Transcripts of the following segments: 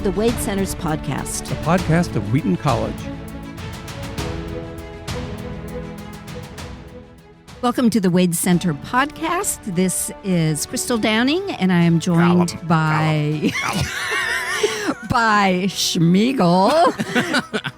the Wade Center's podcast. A podcast of Wheaton College. Welcome to the Wade Center podcast. This is Crystal Downing, and I am joined by Smeagol,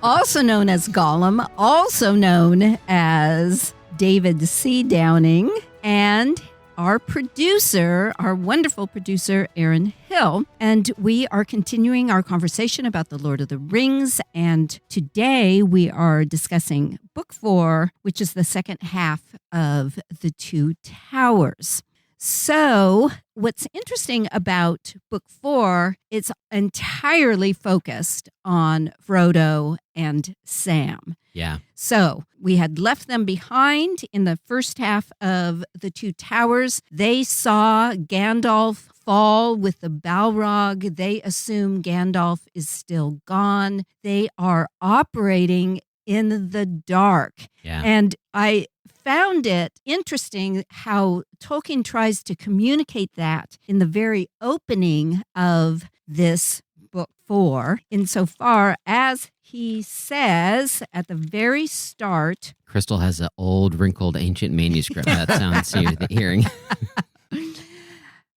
also known as Gollum, also known as David C. Downing, and our producer, our wonderful producer, Aaron Hill. And we are continuing our conversation about the Lord of the Rings. And today we are discussing Book 4, which is the second half of The Two Towers. So what's interesting about Book 4, it's entirely focused on Frodo and Sam. Yeah. So we had left them behind in the first half of The Two Towers. They saw Gandalf fall with the Balrog. They assume Gandalf is still gone. They are operating in the dark. Yeah. And I found it interesting how Tolkien tries to communicate that in the very opening of this Book 4, insofar as he says at the very start. Crystal has an old, wrinkled, ancient manuscript. That sounds to the hearing.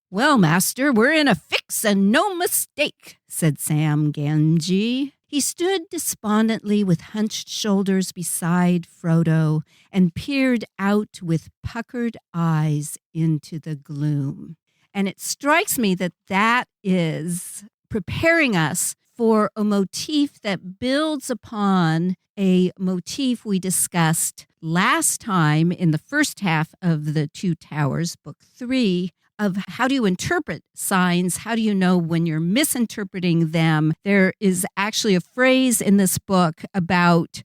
Well, master, we're in a fix and no mistake, said Sam Gamgee. He stood despondently with hunched shoulders beside Frodo and peered out with puckered eyes into the gloom. And it strikes me that that is preparing us for a motif that builds upon a motif we discussed last time in the first half of The Two Towers, Book 3, of how do you interpret signs? How do you know when you're misinterpreting them? There is actually a phrase in this book about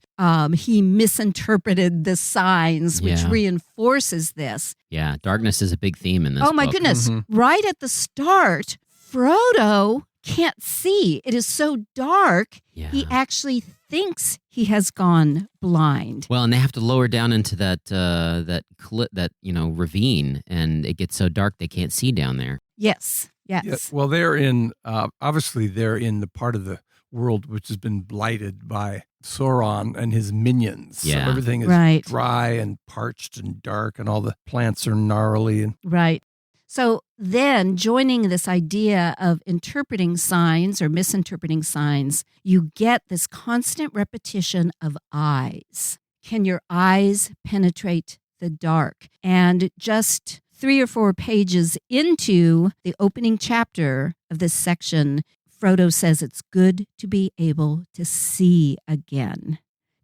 he misinterpreted the signs, which reinforces this. Yeah, darkness is a big theme in this book. Oh, my book. goodness. Mm-hmm. Right at the start, Frodo can't see. It is so dark, he actually thinks he has gone blind. Well, and they have to lower down into that ravine, and it gets so dark they can't see down there. Yes. Yeah, well, they're in obviously they're in the part of the world which has been blighted by Sauron and his minions. Yeah. So everything is dry and parched and dark, and all the plants are gnarly. And right. So then, joining this idea of interpreting signs or misinterpreting signs, you get this constant repetition of eyes. Can your eyes penetrate the dark? And just 3 or 4 pages into the opening chapter of this section, Frodo says it's good to be able to see again.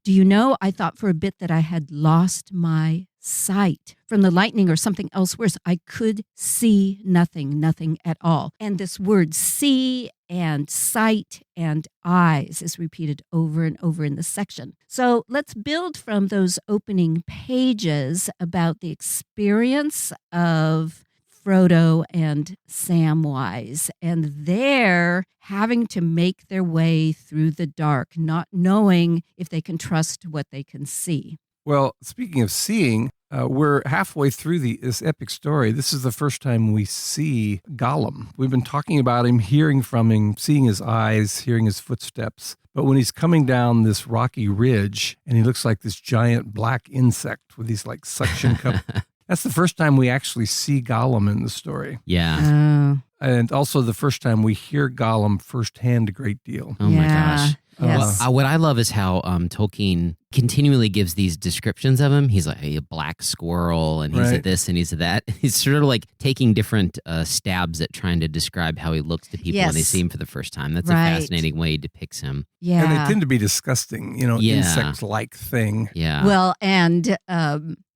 Do you know, I thought for a bit that I had lost my sight from the lightning or something else worse. I could see nothing at all. And this word see and sight and eyes is repeated over and over in this section. So let's build from those opening pages about the experience of Frodo and Samwise, and they're having to make their way through the dark, not knowing if they can trust what they can see. Well, speaking of seeing, we're halfway through this epic story. This is the first time we see Gollum. We've been talking about him, hearing from him, seeing his eyes, hearing his footsteps. But when he's coming down this rocky ridge and he looks like this giant black insect with these like suction cup, that's the first time we actually see Gollum in the story. Yeah. And also the first time we hear Gollum firsthand a great deal. Oh my gosh. Yes. What I love is how Tolkien continually gives these descriptions of him. He's like a black squirrel, and he's at this and he's at that. He's sort of like taking different stabs at trying to describe how he looks to people when they see him for the first time. That's a fascinating way he depicts him. Yeah. And they tend to be disgusting, insect-like thing. Yeah. Well, and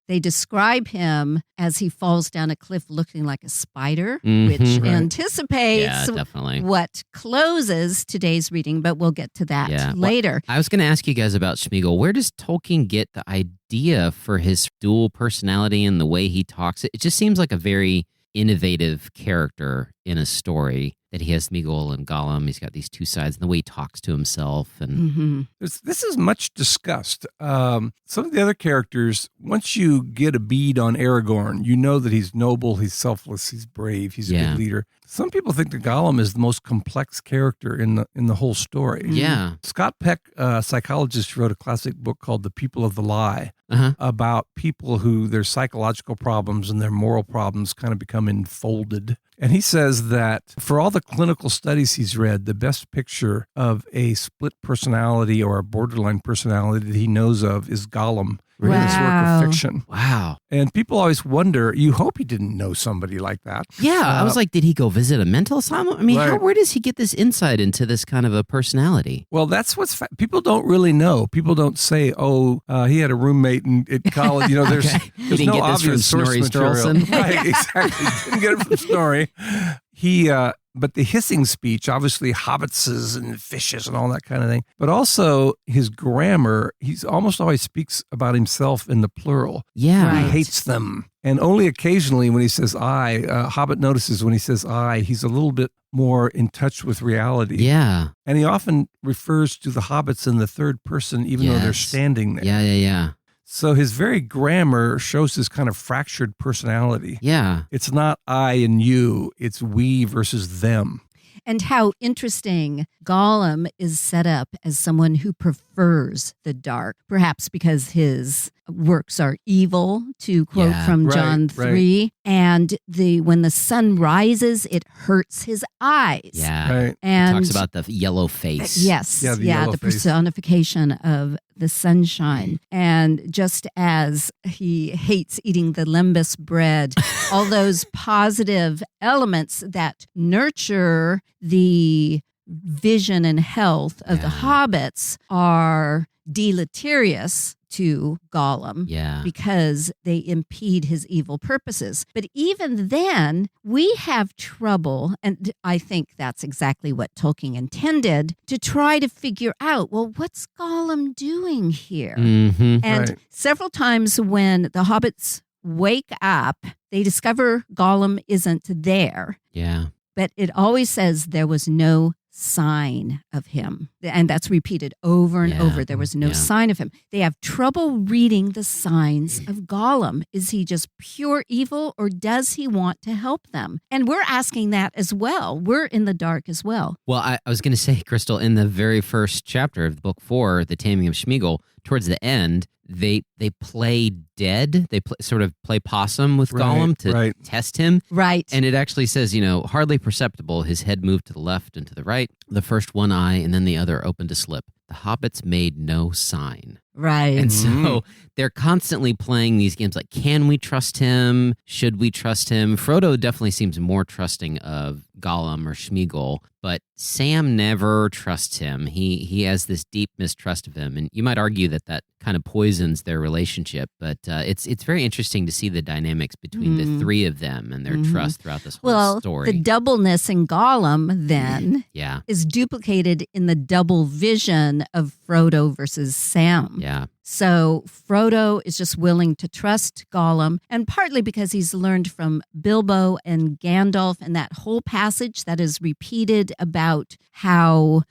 they describe him as he falls down a cliff looking like a spider, which anticipates what closes today's reading, but we'll get to that later. Well, I was going to ask you guys about Smeagol. Where does Tolkien get the idea for his dual personality and the way he talks? It just seems like a very innovative character in a story. that he has Smeagol and Gollum. He's got these two sides, and the way he talks to himself. And This is much discussed. Some of the other characters, once you get a bead on Aragorn, you know that he's noble, he's selfless, he's brave, he's a good leader. Some people think that Gollum is the most complex character in the whole story. Yeah. Scott Peck, a psychologist, wrote a classic book called The People of the Lie about people who their psychological problems and their moral problems kind of become enfolded. And he says that for all the clinical studies he's read, the best picture of a split personality or a borderline personality that he knows of is Gollum in this work of fiction. Wow. And people always wonder, you hope he didn't know somebody like that. Yeah, I was like, did he go visit a mental asylum? I mean, Right. where does he get this insight into this kind of a personality? Well, that's people don't really know. People don't say, he had a roommate at college. There's, Okay. You there's didn't no get this from obvious source Snorri material. Sturluson? Right, exactly. Didn't get it from Snorri. But the hissing speech, obviously hobbitses and fishes and all that kind of thing. But also his grammar, he's almost always speaks about himself in the plural. Yeah. He hates them. And only occasionally when he says I, Hobbit notices when he says I, he's a little bit more in touch with reality. Yeah. And he often refers to the hobbits in the third person, even though they're standing there. Yeah. So his very grammar shows this kind of fractured personality. Yeah. It's not I and you, it's we versus them. And how interesting Gollum is set up as someone who prefers the dark, perhaps because his works are evil, to quote from John 3. And when the sun rises, it hurts his eyes. Yeah. Right. And Talks about the yellow face. Yes. Yeah, the yellow the face. personification of the sunshine. And just as he hates eating the lembas bread, all those positive elements that nurture the vision and health of the hobbits are deleterious to Gollum because they impede his evil purposes. But even then, we have trouble, and I think that's exactly what Tolkien intended, to try to figure out, well, what's Gollum doing here? Mm-hmm. And several times when the hobbits wake up, they discover Gollum isn't there. Yeah. But it always says there was no sign of him. And that's repeated over and over. There was no sign of him. They have trouble reading the signs of Gollum. Is he just pure evil, or does he want to help them? And we're asking that as well. We're in the dark as well. Well, I was going to say, Crystal, in the very first chapter of book 4, The Taming of Smeagol, towards the end, they play dead. They sort of play possum with Gollum to test him. Right. And it actually says, hardly perceptible. His head moved to the left and to the right. The first one eye and then the other opened to slip. The hobbits made no sign. Right. And so they're constantly playing these games like, can we trust him? Should we trust him? Frodo definitely seems more trusting of Gollum or Smeagol, but Sam never trusts him. He has this deep mistrust of him. And you might argue that kind of poisons their relationship, but it's very interesting to see the dynamics between the three of them and their trust throughout this whole story. The doubleness in Gollum then is duplicated in the double vision of Frodo versus Sam. Yeah. So Frodo is just willing to trust Gollum, and partly because he's learned from Bilbo and Gandalf and that whole passage that is repeated about how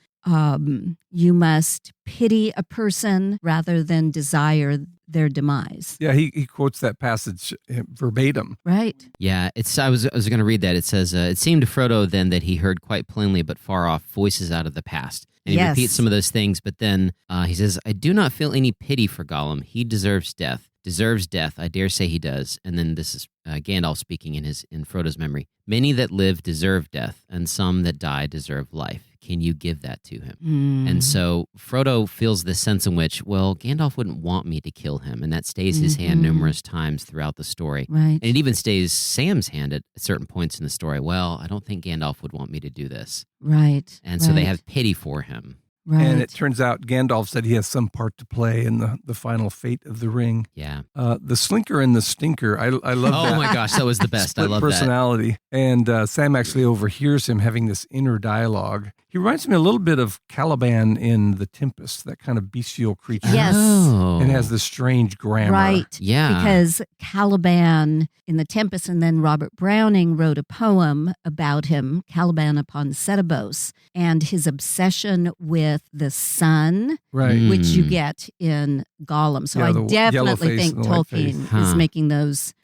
you must pity a person rather than desire their demise. Yeah, he quotes that passage verbatim. Right. Yeah, I was going to read that. It says, it seemed to Frodo then that he heard quite plainly but far off voices out of the past. And he repeats some of those things, but then he says, I do not feel any pity for Gollum. He deserves death. Deserves death, I dare say he does. And then this is Gandalf speaking in Frodo's memory. Many that live deserve death, and some that die deserve life. Can you give that to him? And so Frodo feels this sense in which, well, Gandalf wouldn't want me to kill him, and that stays his hand numerous times throughout the story. Right. And it even stays Sam's hand at certain points in the story. Well, I don't think Gandalf would want me to do this. Right. And so they have pity for him. Right. And it turns out Gandalf said he has some part to play in the final fate of the ring. Yeah. The slinker and the stinker. I love that. Oh my gosh, that was the best. I Split love personality. And Sam actually overhears him having this inner dialogue. He reminds me a little bit of Caliban in The Tempest, that kind of bestial creature. Yes. Oh. And has this strange grammar. Right. Yeah. Because Caliban in The Tempest, and then Robert Browning wrote a poem about him, Caliban upon Setebos, and his obsession with the sun, Right. which you get in Gollum. So Yeah, I the yellow definitely face think and the white face. Tolkien is making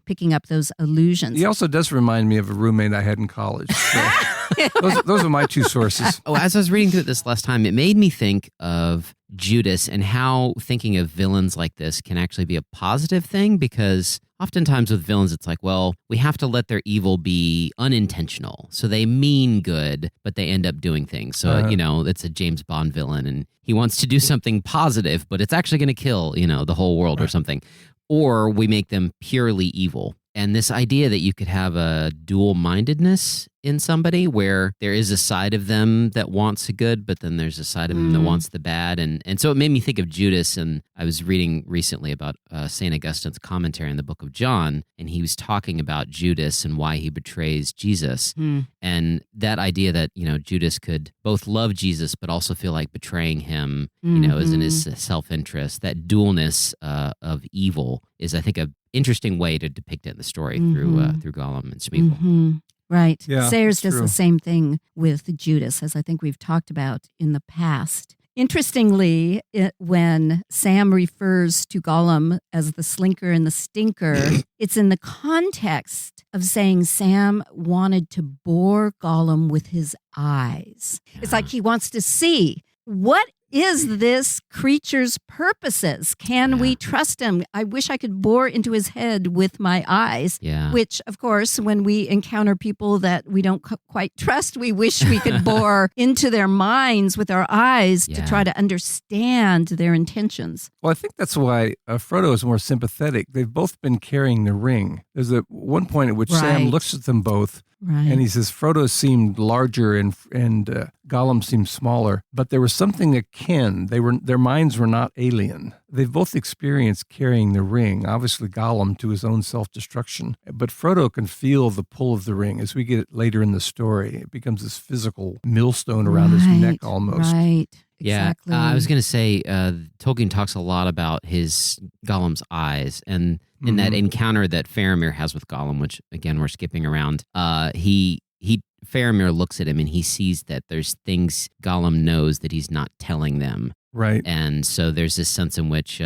picking up those allusions. He also does remind me of a roommate I had in college. So those are my two sources. Oh, as I was reading through it this last time, it made me think of Judas and how thinking of villains like this can actually be a positive thing, because oftentimes with villains, it's like, well, we have to let their evil be unintentional. So they mean good, but they end up doing things. So, it's a James Bond villain and he wants to do something positive, but it's actually going to kill, the whole world or something. Or we make them purely evil. And this idea that you could have a dual-mindedness in somebody where there is a side of them that wants the good, but then there's a side of them that wants the bad. And so it made me think of Judas. And I was reading recently about St. Augustine's commentary in the book of John, and he was talking about Judas and why he betrays Jesus. And that idea that, Judas could both love Jesus, but also feel like betraying him, is in his self-interest. That dualness of evil is, I think, a interesting way to depict it in the story through Gollum and Smeagol. Right. Yeah, Sayers does true. the same thing with Judas, as I think we've talked about in the past. Interestingly, when Sam refers to Gollum as the slinker and the stinker, it's in the context of saying Sam wanted to bore Gollum with his eyes. It's like he wants to see, what is this creature's purposes? Can we trust him? I wish I could bore into his head with my eyes. Yeah. Which, of course, when we encounter people that we don't quite trust, we wish we could bore into their minds with our eyes to try to understand their intentions. Well, I think that's why Frodo is more sympathetic. They've both been carrying the ring. There's one point at which Sam looks at them both. Right. And he says Frodo seemed larger and Gollum seemed smaller, but there was something akin. Their minds were not alien. They've both experienced carrying the ring, obviously Gollum to his own self-destruction, but Frodo can feel the pull of the ring. As we get it later in the story, it becomes this physical millstone around his neck almost. Right. Exactly. Yeah, I was going to say, Tolkien talks a lot about his Gollum's eyes, and in that encounter that Faramir has with Gollum, which again we're skipping around, Faramir looks at him and he sees that there's things Gollum knows that he's not telling them. Right. And so there's this sense in which,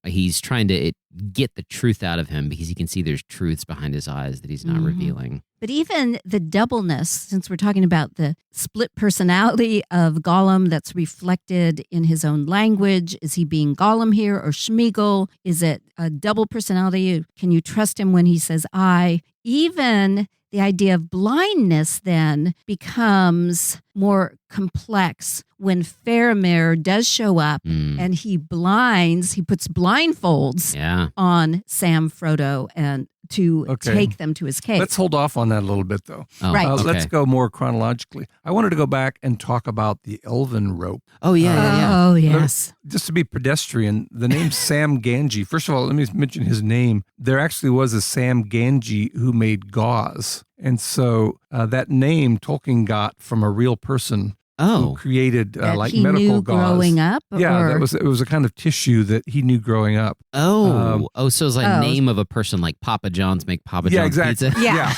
he's trying to get the truth out of him because he can see there's truths behind his eyes that he's not revealing. But even the doubleness, since we're talking about the split personality of Gollum that's reflected in his own language, is he being Gollum here or Smeagol? Is it a double personality? Can you trust him when he says I? Even the idea of blindness then becomes more complex when Faramir does show up and he puts blindfolds on Sam, Frodo, and to take them to his cave. Let's hold off on that a little bit, though. Oh, right. Let's go more chronologically. I wanted to go back and talk about the elven rope. Oh, yeah. Oh, yes. Just to be pedestrian, the name Sam Gamgee, first of all, let me mention his name. There actually was a Sam Gamgee who made gauze. And so that name Tolkien got from a real person who created like he medical knew gauze. Growing up? Yeah, it was a kind of tissue that he knew growing up. So it's like name of a person, like Papa John's make Papa John's pizza. Yeah.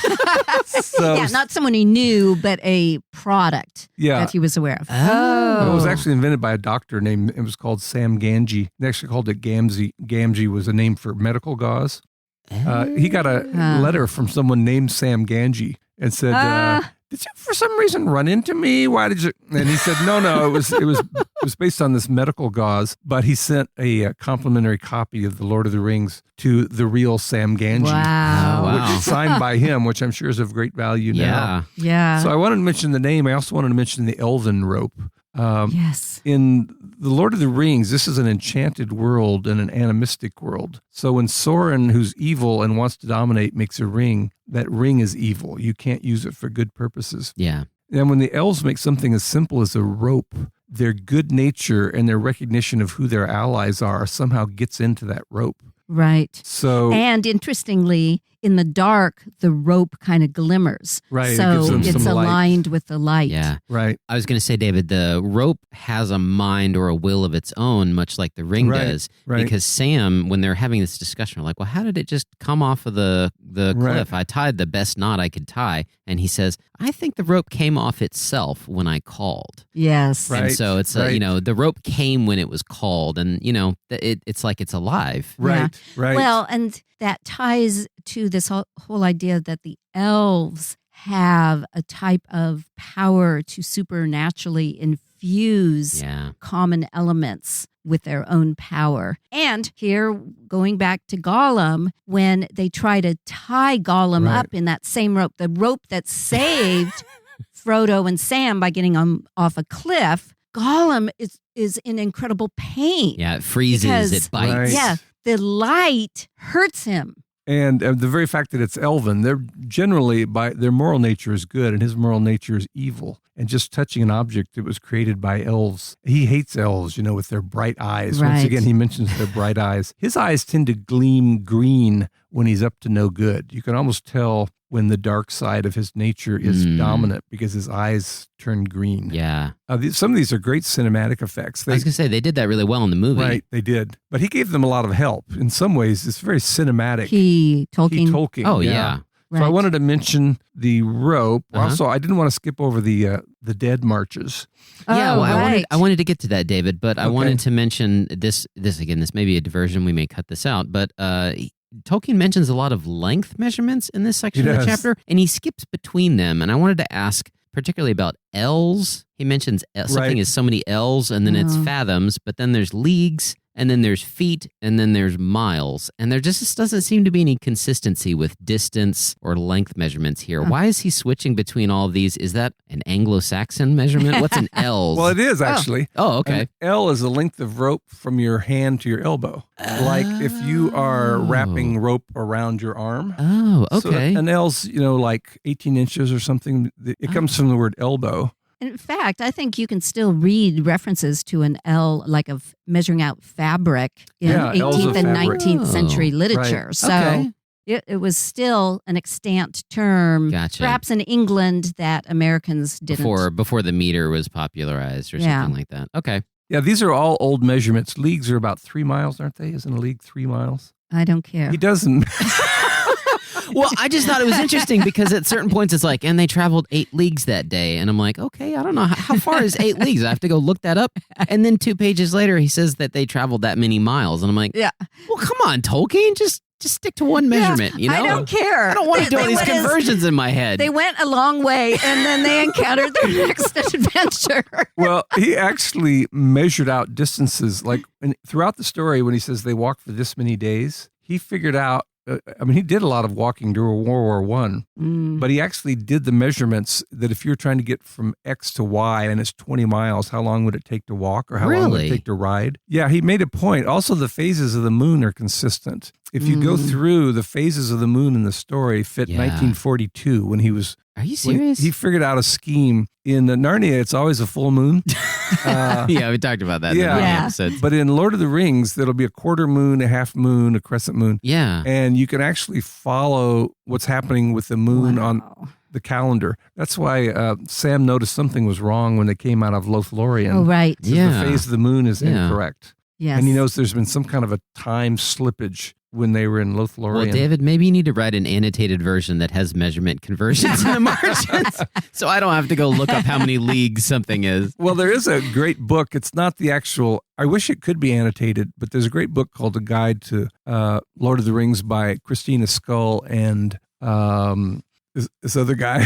So, not someone he knew, but a product that he was aware of. It was actually invented by a doctor it was called Sam Gamgee. They actually called it Gamgee. Gamgee was a name for medical gauze. He got a letter from someone named Sam Gamgee and said, did you for some reason run into me? Why did you? And he said, no, it was based on this medical gauze, but he sent a complimentary copy of The Lord of the Rings to the real Sam Gamgee. Wow. Which is signed by him, which I'm sure is of great value now. Yeah. So I wanted to mention the name. I also wanted to mention the elven rope. Yes. In The Lord of the Rings, this is an enchanted world and an animistic world. So when Sauron, who's evil and wants to dominate, makes a ring, that ring is evil. You can't use it for good purposes. Yeah. And when the elves make something as simple as a rope, their good nature and their recognition of who their allies are somehow gets into that rope. Right. So, and interestingly, in the dark, the rope kind of glimmers. Right. It So gives them it's some light. aligned with the light. Yeah. Right. I was going to say, David, the rope has a mind or a will of its own, much like the ring Right, does. right. Because Sam, when they're having this discussion, are like, well, how did it just come off of the Right. cliff? I tied the best knot I could tie. And he says, I think the rope came off itself when I called. Yes. Right. And so it's, right. the rope came when it was called. And, it's like it's alive. Right. Right. Well, and that ties to this whole idea that the elves have a type of power to supernaturally infuse Yeah. common elements with their own power. And here, going back to Gollum, when they try to tie Gollum Right. up in that same rope, the rope that saved Frodo and Sam by getting them off a cliff, Gollum is in incredible pain. Yeah. It freezes, Because- it bites. Right. Yeah, the light hurts him. And the very fact that it's elven, they're generally, by their moral nature is good and his moral nature is evil. And just touching an object that was created by elves, he hates elves, with their bright eyes. Once Right. again, he mentions their bright eyes. His eyes tend to gleam green when he's up to no good. You can almost tell when the dark side of his nature is dominant because his eyes turn green. Yeah. Some of these are great cinematic effects. I was going to say, they did that really well in the movie. Right, they did. But he gave them a lot of help. In some ways, it's very cinematic. Tolkien. Oh, yeah. So I wanted to mention the rope. Uh-huh. Also, I didn't want to skip over the Dead Marshes. Yeah, Oh, well, right. I wanted to get to that, David, but I Okay. wanted to mention this again. This may be a diversion. We may cut this out, but Tolkien mentions a lot of length measurements in this section He of the does. chapter, and he skips between them. And I wanted to ask particularly about ells. He mentions something Right. is so many ells, and then it's Oh. fathoms, but then there's leagues, and then there's feet, and then there's miles. And there just doesn't seem to be any consistency with distance or length measurements here. Why is he switching between all of these? Is that an Anglo-Saxon measurement? What's an ells? Well, it is actually. Oh, okay. An L is the length of rope from your hand to your elbow. Like if you are wrapping rope around your arm. Oh, So okay. an L's, like 18 inches or something. It comes from the word elbow. In fact, I think you can still read references to an L, like of measuring out fabric in Yeah, L's 18th of and fabric. 19th century Oh, literature. right. So Okay. it was still an extant term, Gotcha. perhaps in England, that Americans didn't. Before the meter was popularized or Yeah. something like that. Okay. Yeah, these are all old measurements. Leagues are about 3 miles, aren't they? Isn't a league 3 miles? I don't care. He doesn't. Well, I just thought it was interesting because at certain points it's like, and they traveled 8 leagues that day. And I'm like, okay, I don't know. How far is 8 leagues? I have to go look that up. And then 2 pages later, he says that they traveled that many miles. And I'm like, Yeah. well, come on, Tolkien. Just stick to one measurement, you know? I don't care. I don't want to do all these went as- conversions in my head. They went a long way, and then they encountered their next adventure. Well, he actually measured out distances. Like throughout the story, when he says they walked for this many days, he figured out. He did a lot of walking during World War I, but he actually did the measurements that if you're trying to get from X to Y and it's 20 miles, how long would it take to walk or how long would it Really? take to ride? Yeah, he made a point. Also, the phases of the moon are consistent. If you go through the phases of the moon in the story, fit Yeah. 1942 when he was. Are you When serious? he figured out a scheme. In Narnia, it's always a full moon. Yeah, we talked about that in the Yeah. early Yeah. episodes. But in Lord of the Rings, there'll be a quarter moon, a half moon, a crescent moon. Yeah. And you can actually follow what's happening with the moon on Wow. the calendar. That's why Sam noticed something was wrong when they came out of Lothlorien. Oh, right. Yeah. The phase of the moon is Yeah. incorrect. Yes. And he knows there's been some kind of a time slippage when they were in Lothlorien. Well, David, maybe you need to write an annotated version that has measurement conversions in the margins so I don't have to go look up how many leagues something is. Well, there is a great book. It's not the actual, I wish it could be annotated, but there's a great book called A Guide to Lord of the Rings by Christina Scull and this other guy.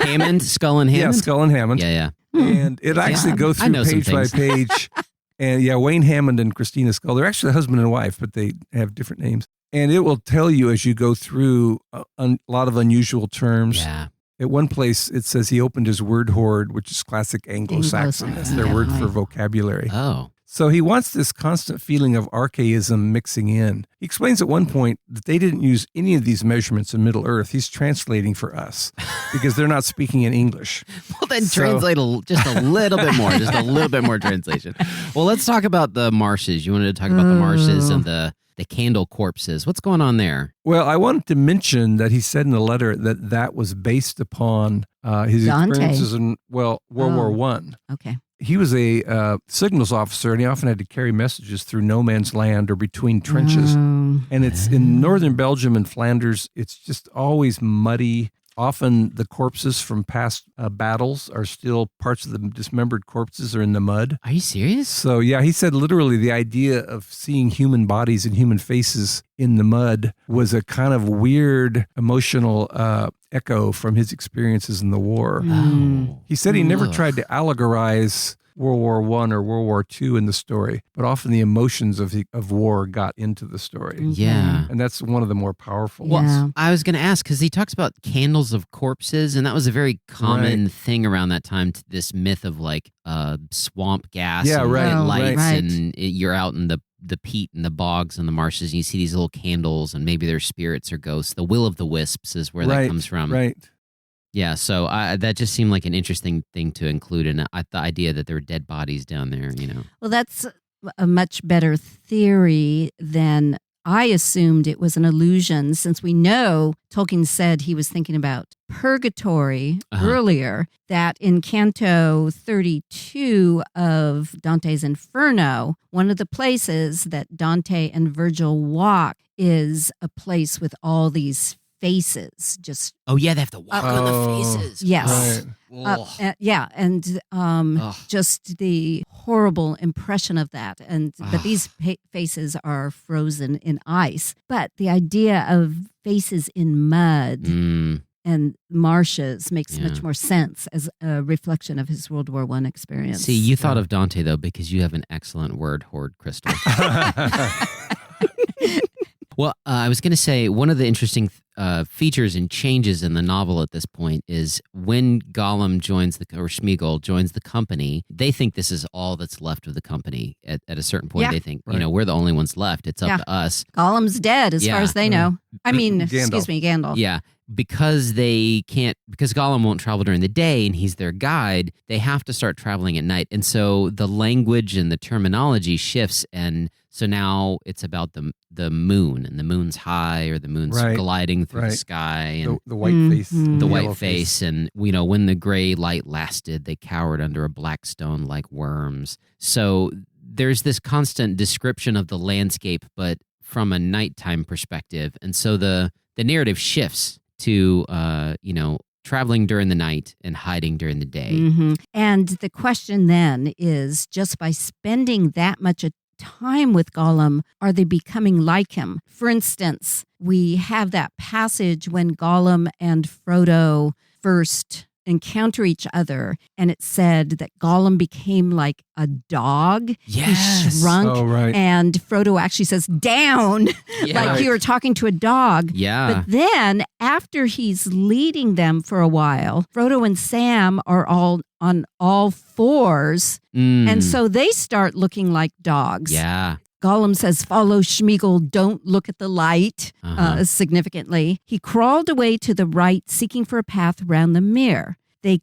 Hammond, Skull and Hammond? Yeah, Scull and Hammond. Yeah. And it actually go I through know some page by things. page. And yeah, Wayne Hammond and Christina Scull, they're actually husband and wife, but they have different names. And it will tell you as you go through a lot of unusual terms. Yeah. At one place, it says he opened his word hoard, which is classic Anglo-Saxon. That's their word for vocabulary. Oh. So he wants this constant feeling of archaism mixing in. He explains at one point that they didn't use any of these measurements in Middle Earth. He's translating for us because they're not speaking in English. Well, then translate just a little bit more, just a little bit more translation. Well, let's talk about the marshes. You wanted to talk about the marshes and the the candle corpses. What's going on there? Well, I wanted to mention that he said in the letter that was based upon his Dante. experiences in, World War One. Okay. He was a signals officer, and he often had to carry messages through no man's land or between trenches. And it's in northern Belgium and Flanders. It's just always muddy. Often the corpses from past battles are still parts of the dismembered corpses are in the mud. Are you serious? So, yeah, he said literally the idea of seeing human bodies and human faces in the mud was a kind of weird emotional echo from his experiences in the war. Oh. He said he never tried to allegorize World War I or World War II in the story, but often the emotions of war got into the story. Yeah. And that's one of the more powerful Yeah. ones. I was going to ask, because he talks about candles of corpses, and that was a very common thing around that time, this myth of like swamp gas and lights, and you're out in the peat and the bogs and the marshes, and you see these little candles, and maybe they're spirits or ghosts. The will of the wisps is where that comes from. Right. Yeah, so that just seemed like an interesting thing to include in the idea that there were dead bodies down there, Well, that's a much better theory than I assumed it was an allusion, since we know Tolkien said he was thinking about purgatory earlier, that in Canto 32 of Dante's Inferno, one of the places that Dante and Virgil walk is a place with all these faces. Just they have to walk on the faces. Yes. Right. And just the horrible impression of that. But these faces are frozen in ice. But the idea of faces in mud and marshes makes much more sense as a reflection of his World War I experience. See, you thought of Dante, though, because you have an excellent word hoard, Crystal. Well, I was going to say one of the interesting features and changes in the novel at this point is when Gollum or Smeagol joins the company, they think this is all that's left of the company. At a certain point, they think, we're the only ones left. It's up to us. Gollum's dead as far as they know. I mean, Gandalf. Yeah. Because Gollum won't travel during the day and he's their guide, they have to start traveling at night. And so the language and the terminology shifts, and so now it's about the moon, and the moon's high, or the moon's gliding through the sky, and the white face. The white face, and when the gray light lasted, they cowered under a black stone like worms. So there's this constant description of the landscape, but from a nighttime perspective. And so the narrative shifts to traveling during the night and hiding during the day. And the question then is, just by spending that much time with Gollum, are they becoming like him? For instance, we have that passage when Gollum and Frodo first encounter each other, and it said that Gollum became like a dog. Yes. He shrunk. Oh, right. And Frodo actually says, down, like you were talking to a dog. Yeah. But then after he's leading them for a while, Frodo and Sam are all on all fours. And so they start looking like dogs. Yeah. Gollum says, follow Smeagol, don't look at the light, significantly. He crawled away to the right, seeking for a path around the mere. They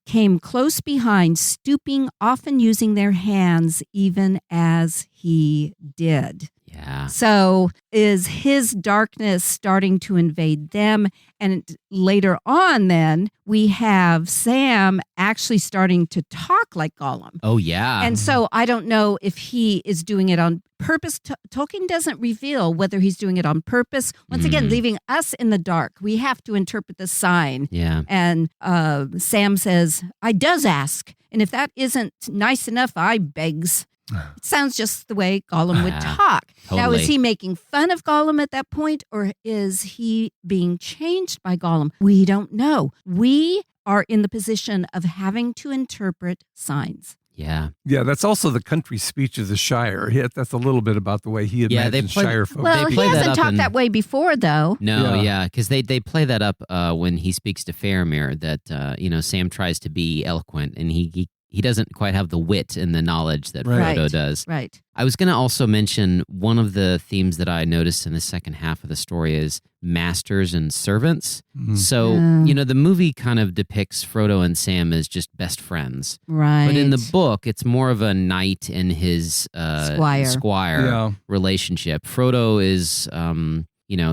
came close behind, stooping, often using their hands, even as he did. Yeah. So is his darkness starting to invade them? And later on, then, we have Sam actually starting to talk like Gollum. Oh, yeah. And so I don't know if he is doing it on purpose. Tolkien doesn't reveal whether he's doing it on purpose. Once again, leaving us in the dark. We have to interpret the sign. Yeah. And Sam says, I does ask. And if that isn't nice enough, I begs. It sounds just the way Gollum would talk. Totally. Now, is he making fun of Gollum at that point, or is he being changed by Gollum? We don't know. We are in the position of having to interpret signs. Yeah. Yeah, that's also the country speech of the Shire. That's a little bit about the way he imagines Shire folk. Well, he hasn't talked that way before, though. No, because they play that up when he speaks to Faramir, that Sam tries to be eloquent, and he he doesn't quite have the wit and the knowledge that Frodo does. Right. I was going to also mention one of the themes that I noticed in the second half of the story is masters and servants. So, the movie kind of depicts Frodo and Sam as just best friends. Right. But in the book, it's more of a knight and his squire relationship. Frodo is,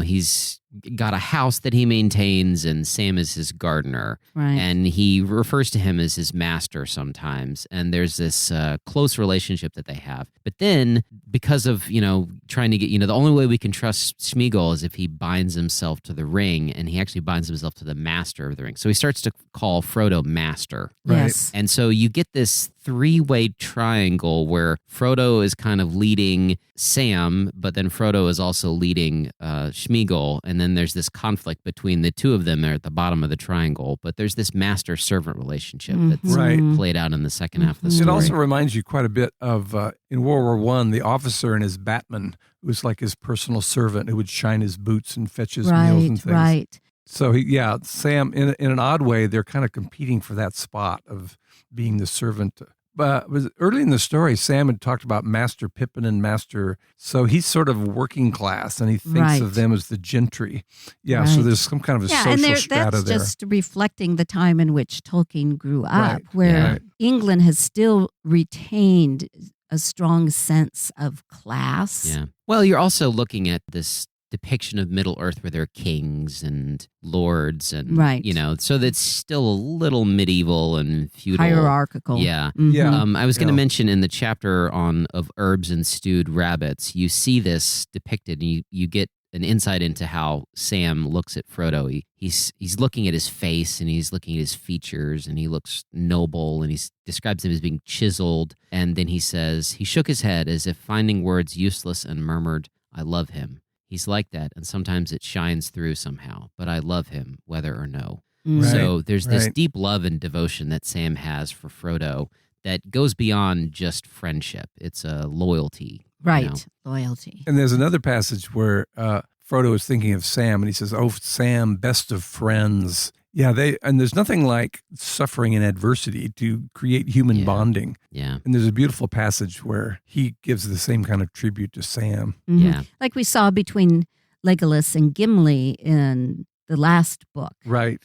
he's got a house that he maintains, and Sam is his gardener. Right. And he refers to him as his master sometimes. And there's this close relationship that they have. But then, because of, trying to get, the only way we can trust Smeagol is if he binds himself to the ring, and he actually binds himself to the master of the ring. So he starts to call Frodo master. Right. Yes. And so you get this three-way triangle where Frodo is kind of leading Sam, but then Frodo is also leading Smeagol, and then there's this conflict between the two of them there at the bottom of the triangle. But there's this master-servant relationship that's played out in the second half of the story. It also reminds you quite a bit of, in World War I, the officer and his batman, who was like his personal servant who would shine his boots and fetch his meals and things. Right. So, Sam, in an odd way, they're kind of competing for that spot of being the servant. But early in the story, Sam had talked about Master Pippin and Master, so he's sort of working class, and he thinks of them as the gentry. Yeah, so there's some kind of a social strata that's there. just reflecting the time in which Tolkien grew up, where England has still retained a strong sense of class. Yeah. Well, you're also looking at this depiction of Middle Earth where there are kings and lords and, so that's still a little medieval and feudal. Hierarchical. Yeah. Mm-hmm. I was going to mention in the chapter of herbs and stewed rabbits, you see this depicted, and you get an insight into how Sam looks at Frodo. He's looking at his face, and he's looking at his features, and he looks noble, and he describes him as being chiseled. And then he says, he shook his head as if finding words useless and murmured, "I love him. He's like that, and sometimes it shines through somehow, but I love him, whether or no." So there's this deep love and devotion that Sam has for Frodo that goes beyond just friendship. It's a loyalty. Right, loyalty. And there's another passage where Frodo is thinking of Sam, and he says, "Oh, Sam, best of friends." Yeah, and there's nothing like suffering and adversity to create human bonding. Yeah. And there's a beautiful passage where he gives the same kind of tribute to Sam. Mm-hmm. Yeah. Like we saw between Legolas and Gimli in the last book. Right.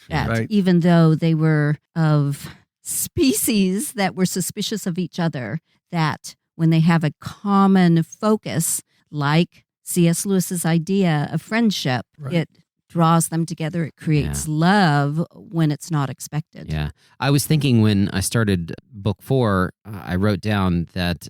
Even though they were of species that were suspicious of each other, that when they have a common focus, like C.S. Lewis's idea of friendship, it draws them together. It creates love when it's not expected. Yeah. I was thinking when I started book 4, I wrote down that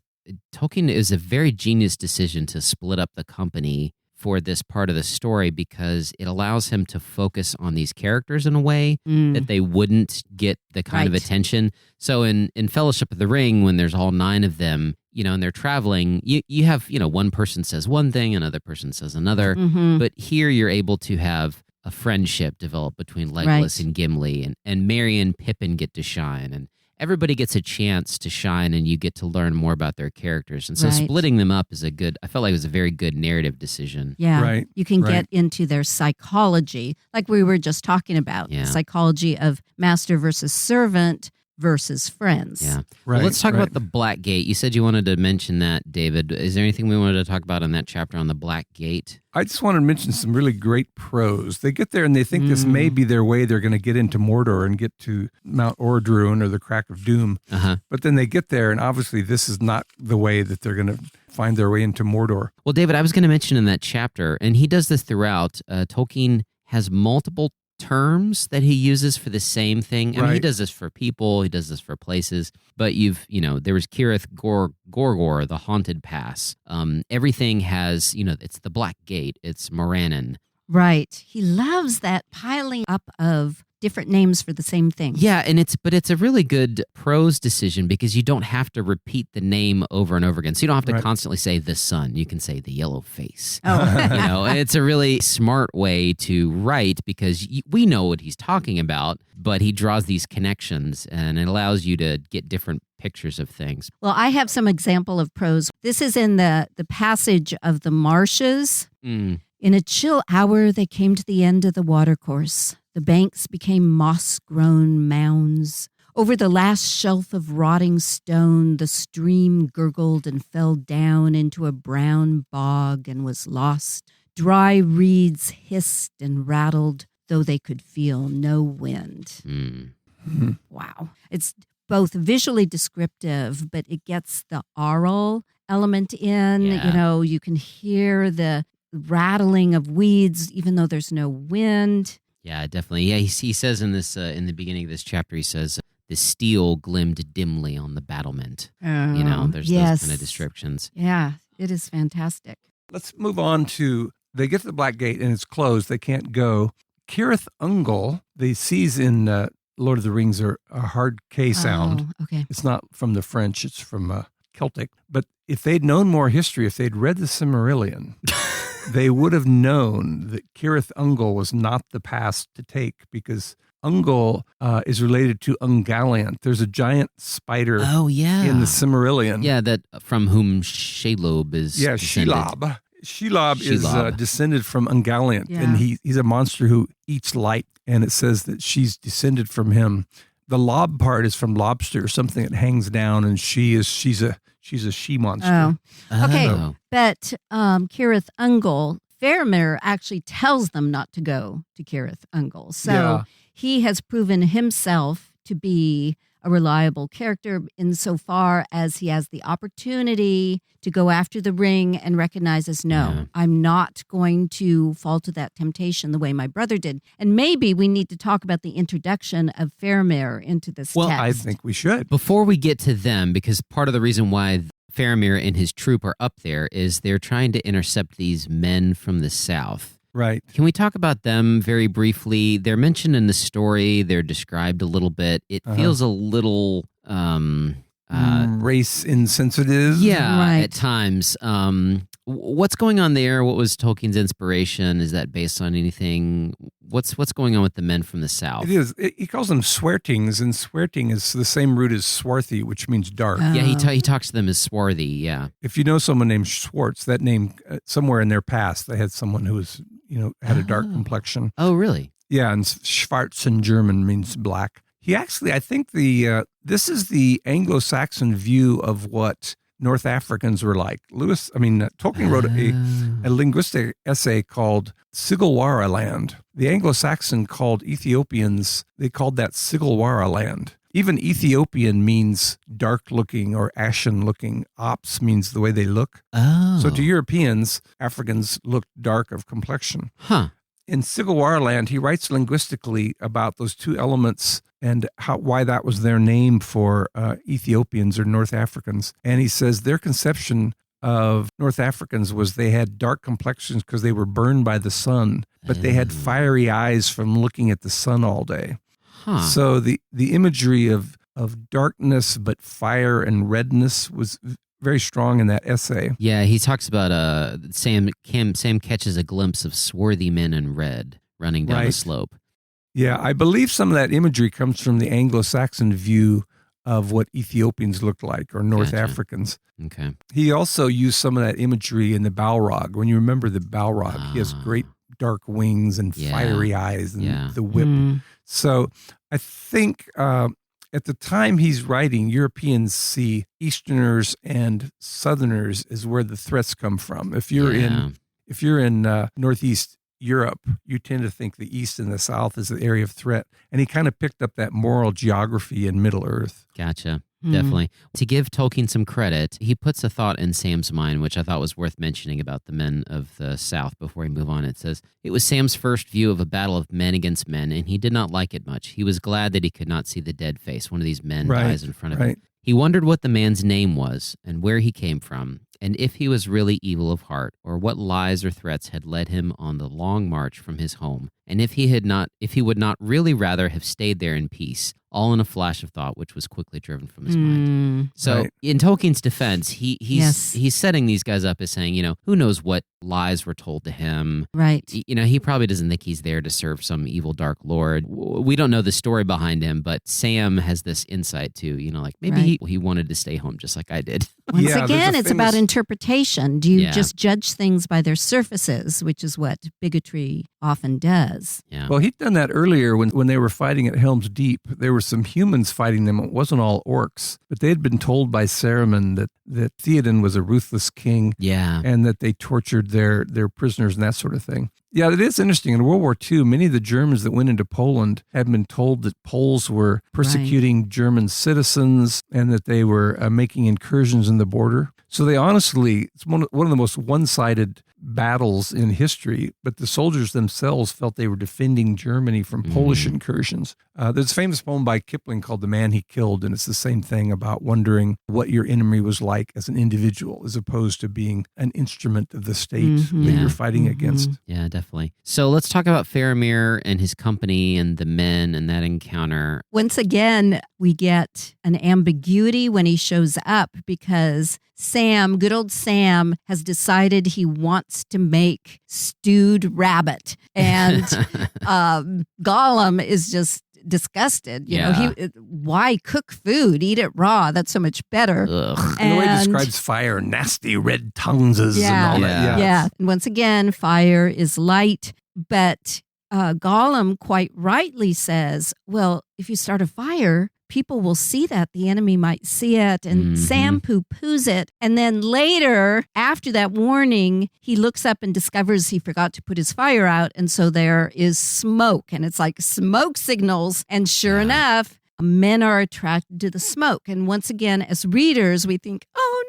Tolkien is a very genius decision to split up the company for this part of the story, because it allows him to focus on these characters in a way that they wouldn't get the kind of attention. So in Fellowship of the Ring, when there's all 9 of them, and they're traveling, you have, one person says one thing, another person says another. But here you're able to have a friendship develop between Legolas and Gimli, and Merry and Pippin get to shine, and everybody gets a chance to shine, and you get to learn more about their characters. And so splitting them up is I felt like it was a very good narrative decision. Yeah. Right. You can get into their psychology, like we were just talking about, the psychology of master versus servant versus friends. Yeah. Well, let's talk about the Black Gate. You said you wanted to mention that, David. Is there anything we wanted to talk about in that chapter on the Black Gate? I just wanted to mention some really great prose. They get there and they think this may be their way. They're going to get into Mordor and get to Mount Ordruin or the Crack of Doom. But then they get there, and obviously this is not the way that they're going to find their way into Mordor. Well, David, I was going to mention in that chapter, and he does this throughout, Tolkien has multiple terms that he uses for the same thing. I mean, he does this for people, he does this for places, but there was Kirith Gorgor, the Haunted Pass. Everything has, it's the Black Gate, it's Morannon. Right. He loves that piling up of different names for the same thing. Yeah, but it's a really good prose decision because you don't have to repeat the name over and over again. So you don't have to constantly say the sun. You can say the yellow face. Oh. And it's a really smart way to write because we know what he's talking about, but he draws these connections and it allows you to get different pictures of things. Well, I have some example of prose. This is in the passage of the marshes. In a chill hour, they came to the end of the watercourse. The banks became moss-grown mounds. Over the last shelf of rotting stone, the stream gurgled and fell down into a brown bog and was lost. Dry reeds hissed and rattled, though they could feel no wind. Wow. It's both visually descriptive, but it gets the oral element in. Yeah. You can hear the rattling of weeds, even though there's no wind. Yeah, definitely. Yeah, he says in this in the beginning of this chapter, he says the steel glimmed dimly on the battlement. There's those kind of descriptions. Yeah, it is fantastic. Let's move on to, they get to the Black Gate and it's closed. They can't go. Cirith Ungol, the C's in Lord of the Rings are a hard K sound. Oh, okay. It's not from the French, it's from Celtic. But if they'd known more history, if they'd read the Silmarillion, they would have known that Cirith Ungol was not the pass to take, because Ungol is related to Ungoliant. There's a giant spider in the Silmarillion. Yeah, that from whom Shelob is descended. Shelob. Shelob is descended from Ungoliant, and he's a monster who eats light, and it says that she's descended from him. The lob part is from lobster, something that hangs down, and she's a she monster. Oh. Okay, but Cirith Ungol, Faramir actually tells them not to go to Cirith Ungol. So he has proven himself to be a reliable character insofar as he has the opportunity to go after the ring and recognizes, I'm not going to fall to that temptation the way my brother did. And maybe we need to talk about the introduction of Faramir into this text. I think we should. Before we get to them, because part of the reason why Faramir and his troop are up there is they're trying to intercept these men from the south. Right. Can we talk about them very briefly? They're mentioned in the story. They're described a little bit. It feels a little race insensitive. Yeah, right. At times. What's going on there? What was Tolkien's inspiration? Is that based on anything? What's going on with the men from the south? It is. He calls them sweartings, and swearting is the same root as swarthy, which means dark. Yeah, he talks to them as swarthy, yeah. If you know someone named Schwartz, that name, somewhere in their past, they had someone who was, had a dark complexion. Oh, really? Yeah, and Schwarz in German means black. He actually, I think this is the Anglo-Saxon view of what North Africans were like. Tolkien wrote a linguistic essay called Sigilwara land. The Anglo-Saxon called Ethiopians, they called that Sigilwara land. Even Ethiopian means dark looking or ashen looking. Ops means the way they look. Oh. So to Europeans, Africans looked dark of complexion. Huh. In Sigilwara land, he writes linguistically about those two elements and why that was their name for Ethiopians or North Africans. And he says their conception of North Africans was they had dark complexions because they were burned by the sun, but they had fiery eyes from looking at the sun all day. Huh. So the imagery of darkness but fire and redness was very strong in that essay. Yeah, he talks about Sam catches a glimpse of swarthy men in red running down a slope. Yeah, I believe some of that imagery comes from the Anglo-Saxon view of what Ethiopians looked like, or North Africans. Okay. He also used some of that imagery in the Balrog. When you remember the Balrog, he has great dark wings and fiery eyes and the whip. So I think at the time he's writing, Europeans see Easterners and Southerners as where the threats come from. If you're in Northeast Europe, you tend to think the East and the South is the area of threat. And he kind of picked up that moral geography in Middle Earth. Gotcha. Definitely. To give Tolkien some credit, he puts a thought in Sam's mind, which I thought was worth mentioning about the men of the South before we move on. It says, it was Sam's first view of a battle of men against men, and he did not like it much. He was glad that he could not see the dead face. One of these men dies in front of him. He wondered what the man's name was and where he came from, and if he was really evil of heart, or what lies or threats had led him on the long march from his home, and if he would not really rather have stayed there in peace, all in a flash of thought which was quickly driven from his mind. So in Tolkien's defense, he's setting these guys up as saying, who knows what lies were told to him. Right. He probably doesn't think he's there to serve some evil dark lord. We don't know the story behind him, but Sam has this insight too, maybe he wanted to stay home just like I did. Once again, it's about interpretation. Do you just judge things by their surfaces, which is what bigotry often does? Yeah. Well, he'd done that earlier when they were fighting at Helm's Deep. There were some humans fighting them. It wasn't all orcs, but they had been told by Saruman that Theoden was a ruthless king, and that they tortured their prisoners and that sort of thing. Yeah, it is interesting. In World War II, many of the Germans that went into Poland had been told that Poles were persecuting German citizens and that they were making incursions in the border. So they honestly, it's one of the most one-sided battles in history, but the soldiers themselves felt they were defending Germany from Polish incursions. There's a famous poem by Kipling called The Man He Killed, and it's the same thing about wondering what your enemy was like as an individual as opposed to being an instrument of the state that you're fighting against. Yeah, definitely. So let's talk about Faramir and his company and the men and that encounter. Once again, we get an ambiguity when he shows up because Sam, good old Sam, has decided he wants to make stewed rabbit. And Gollum is just disgusted. You know, why cook food? Eat it raw. That's so much better. And the way he describes fire, nasty red tongues and all that. Yeah. And once again, fire is light, but Gollum quite rightly says, well, if you start a fire, people will see that. The enemy might see it. And Sam poo-poos it. And then later, after that warning, he looks up and discovers he forgot to put his fire out. And so there is smoke. And it's like smoke signals. And sure enough, men are attracted to the smoke. And once again, as readers, we think, oh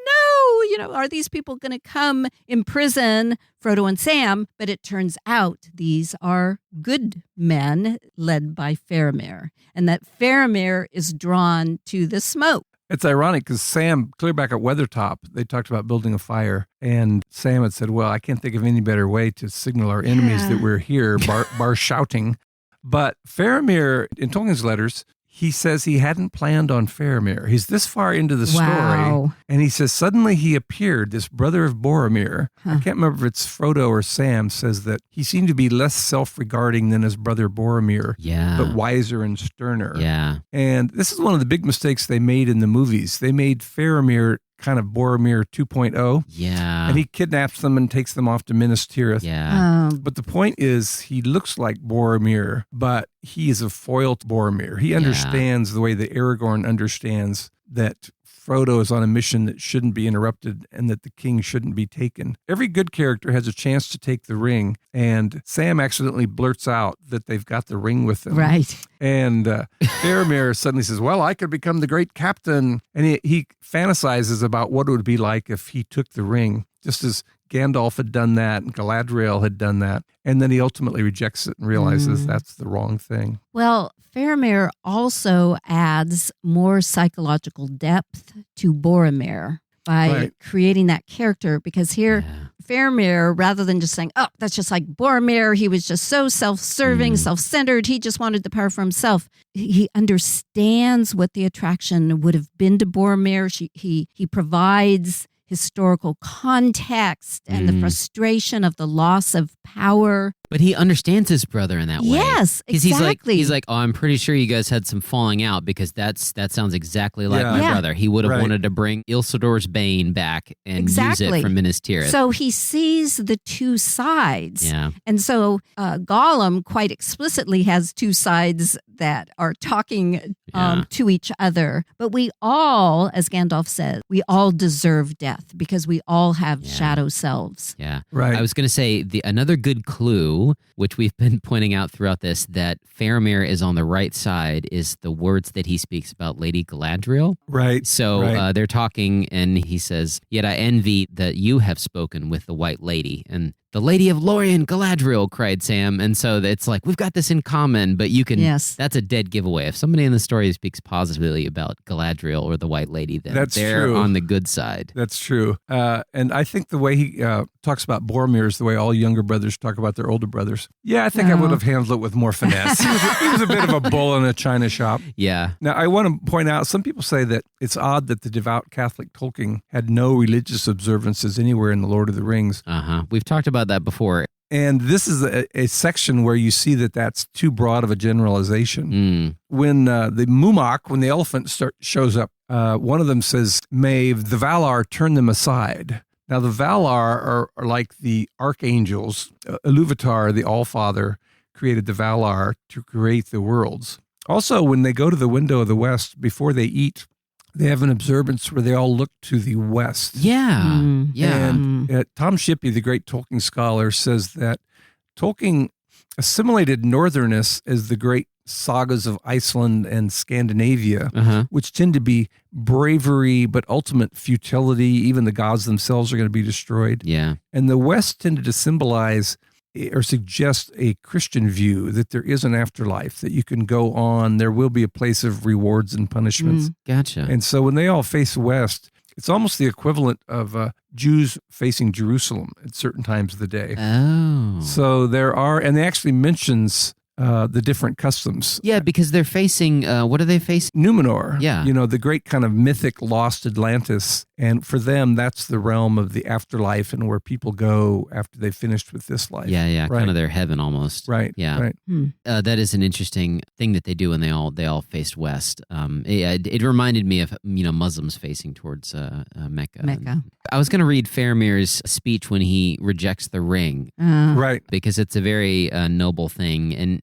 no, are these people going to come imprison Frodo and Sam? But it turns out these are good men led by Faramir, and that Faramir is drawn to the smoke. It's ironic because Sam, clear back at Weathertop, they talked about building a fire, and Sam had said, well, I can't think of any better way to signal our enemies that we're here, bar shouting. But Faramir, in Tolkien's letters, he says he hadn't planned on Faramir. He's this far into the story, and he says suddenly he appeared, this brother of Boromir. I can't remember if it's Frodo or Sam, says that he seemed to be less self-regarding than his brother Boromir, but wiser and sterner. And this is one of the big mistakes they made in the movies. They made Faramir kind of Boromir 2.0. And he kidnaps them and takes them off to Minas Tirith. But the point is, he looks like Boromir, but he is a foiled Boromir. He understands the way that Aragorn understands that Frodo is on a mission that shouldn't be interrupted and that the king shouldn't be taken. Every good character has a chance to take the ring, and Sam accidentally blurts out that they've got the ring with them. And Faramir suddenly says, well, I could become the great captain. And he fantasizes about what it would be like if he took the ring, just as Gandalf had done that and Galadriel had done that. And then he ultimately rejects it and realizes that's the wrong thing. Well, Faramir also adds more psychological depth to Boromir by creating that character, because here Faramir, rather than just saying, oh, that's just like Boromir, he was just so self-serving, self-centered, he just wanted the power for himself. He understands what the attraction would have been to Boromir. He provides historical context and the frustration of the loss of power. But he understands his brother in that way. Yes, exactly. He's like, oh, I'm pretty sure you guys had some falling out, because that sounds exactly like my brother. He would have wanted to bring Isildur's Bane back and use it from Minas Tirith. So he sees the two sides. And so Gollum quite explicitly has two sides that are talking to each other. But we all, as Gandalf said, we all deserve death because we all have shadow selves. I was going to say another good clue, which we've been pointing out throughout this, that Faramir is on the right side, is the words that he speaks about Lady Galadriel. So they're talking, and he says, yet I envy that you have spoken with the White Lady. And the Lady of Lorien, Galadriel, cried Sam. And so it's like, we've got this in common, but you can, that's a dead giveaway. If somebody in the story speaks positively about Galadriel or the White Lady, then they're on the good side. That's true. And I think the way he talks about Boromir is the way all younger brothers talk about their older brothers. I think I would have handled it with more finesse. He was a bit of a bull in a china shop. Now, I want to point out, some people say that it's odd that the devout Catholic Tolkien had no religious observances anywhere in The Lord of the Rings. We've talked about that before. And this is a section where you see that that's too broad of a generalization. When the Mumak, when the elephant shows up, one of them says, may the Valar turn them aside. Now, the Valar are like the archangels. Iluvatar, the Allfather, created the Valar to create the worlds. Also, when they go to the window of the west, before they eat, they have an observance where they all look to the west. Yeah. Yeah. And Tom Shippey, the great Tolkien scholar, says that Tolkien assimilated northerness as the great sagas of Iceland and Scandinavia, which tend to be bravery, but ultimate futility. Even the gods themselves are going to be destroyed. Yeah. And the West tended to symbolize or suggest a Christian view that there is an afterlife, that you can go on, there will be a place of rewards and punishments. Gotcha. And so when they all face west, it's almost the equivalent of Jews facing Jerusalem at certain times of the day. Oh. So there are, and they actually mentions the different customs. Yeah, because they're facing, what are they facing? Numenor. Yeah. You know, the great kind of mythic lost Atlantis. And for them, that's the realm of the afterlife and where people go after they've finished with this life. Yeah, right. Kind of their heaven almost. Right. Yeah. Right. That is an interesting thing that they do when they all faced west. It reminded me of Muslims facing towards Mecca. I was going to read Faramir's speech when he rejects the ring, Right. because it's a very noble thing, and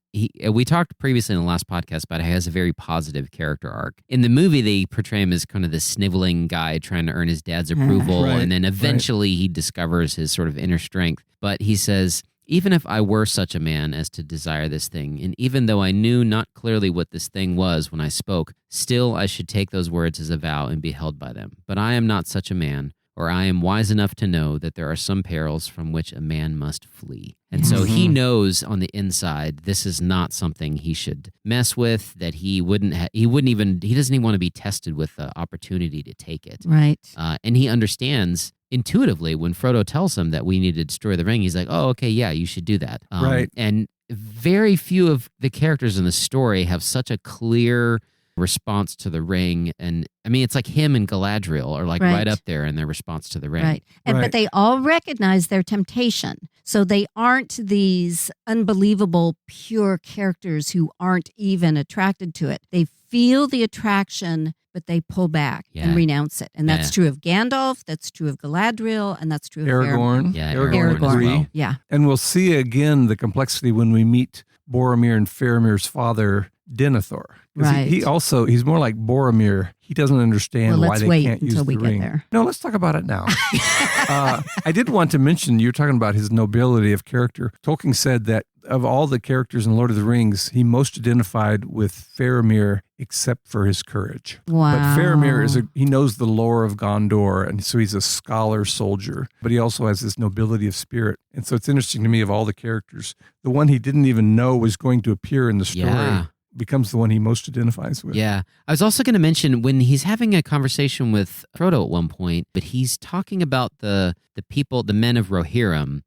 we talked previously in the last podcast about how he has a very positive character arc. In the movie, they portray him as kind of this sniveling guy trying to earn his dad's approval, Right, and then eventually he discovers his sort of inner strength. But he says, even if I were such a man as to desire this thing, and even though I knew not clearly what this thing was when I spoke, still I should take those words as a vow and be held by them. But I am not such a man, or I am wise enough to know that there are some perils from which a man must flee. And so he knows on the inside this is not something he should mess with, that he doesn't even want to be tested with the opportunity to take it. Right. And he understands intuitively when Frodo tells him that we need to destroy the ring, he's like, oh, okay, yeah, you should do that. Right. And very few of the characters in the story have such a clear response to the ring. And I mean, it's like him and Galadriel are like right up there in their response to the ring. Right. But they all recognize their temptation. So they aren't these unbelievable, pure characters who aren't even attracted to it. They feel the attraction, but they pull back and renounce it. And that's true of Gandalf, that's true of Galadriel, and that's true of Aragorn. Yeah, Aragorn. as well. Yeah. And we'll see again the complexity when we meet Boromir and Faramir's father, Denethor. Right. He's more like Boromir. He doesn't understand why they can't use the ring. Get there. No, let's talk about it now. I did want to mention, you're talking about his nobility of character. Tolkien said that of all the characters in Lord of the Rings, he most identified with Faramir except for his courage. Wow. But Faramir he knows the lore of Gondor, and so he's a scholar soldier, but he also has this nobility of spirit. And so it's interesting to me, of all the characters, the one he didn't even know was going to appear in the story becomes the one he most identifies with. Yeah. I was also going to mention when he's having a conversation with Frodo at one point, but he's talking about the people, the men of Rohirrim,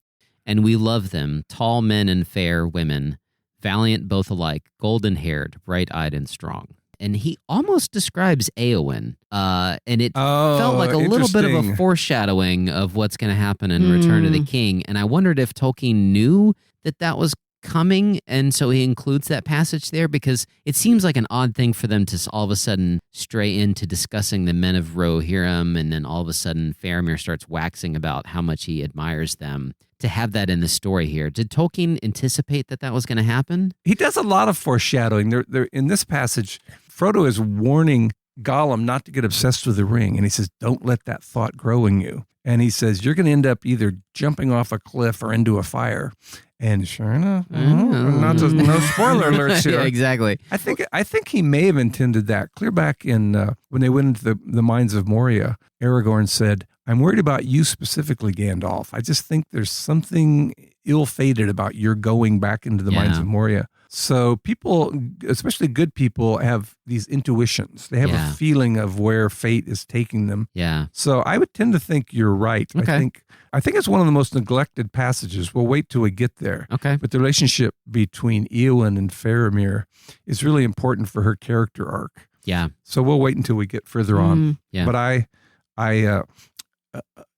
and we love them, tall men and fair women, valiant both alike, golden-haired, bright-eyed and strong. And he almost describes Éowyn, and it felt like a little bit of a foreshadowing of what's going to happen in Return of the King. And I wondered if Tolkien knew that was coming, and so he includes that passage there, because it seems like an odd thing for them to all of a sudden stray into discussing the men of Rohirrim, and then all of a sudden Faramir starts waxing about how much he admires them. To have that in the story here, did Tolkien anticipate that was going to happen? He does a lot of foreshadowing. There in this passage, Frodo is warning Gollum not to get obsessed with the ring, and he says, "Don't let that thought grow in you." And he says, "You're going to end up either jumping off a cliff or into a fire." And sure enough, no spoiler alerts here. Yeah, exactly. I think he may have intended that. Clear back in when they went into the mines of Moria, Aragorn said, "I'm worried about you specifically, Gandalf. I just think there's something ill-fated about your going back into the mines of Moria." So people, especially good people, have these intuitions. They have a feeling of where fate is taking them. Yeah. So I would tend to think you're right. Okay. I think it's one of the most neglected passages. We'll wait till we get there. Okay. But the relationship between Éowyn and Faramir is really important for her character arc. Yeah. So we'll wait until we get further on. Yeah. But I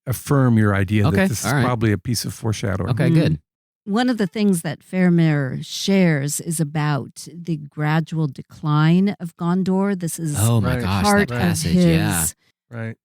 affirm your idea that this is All right. probably a piece of foreshadowing. Okay, good. One of the things that Faramir shares is about the gradual decline of Gondor. This is Oh my gosh, part that passage, of his Right.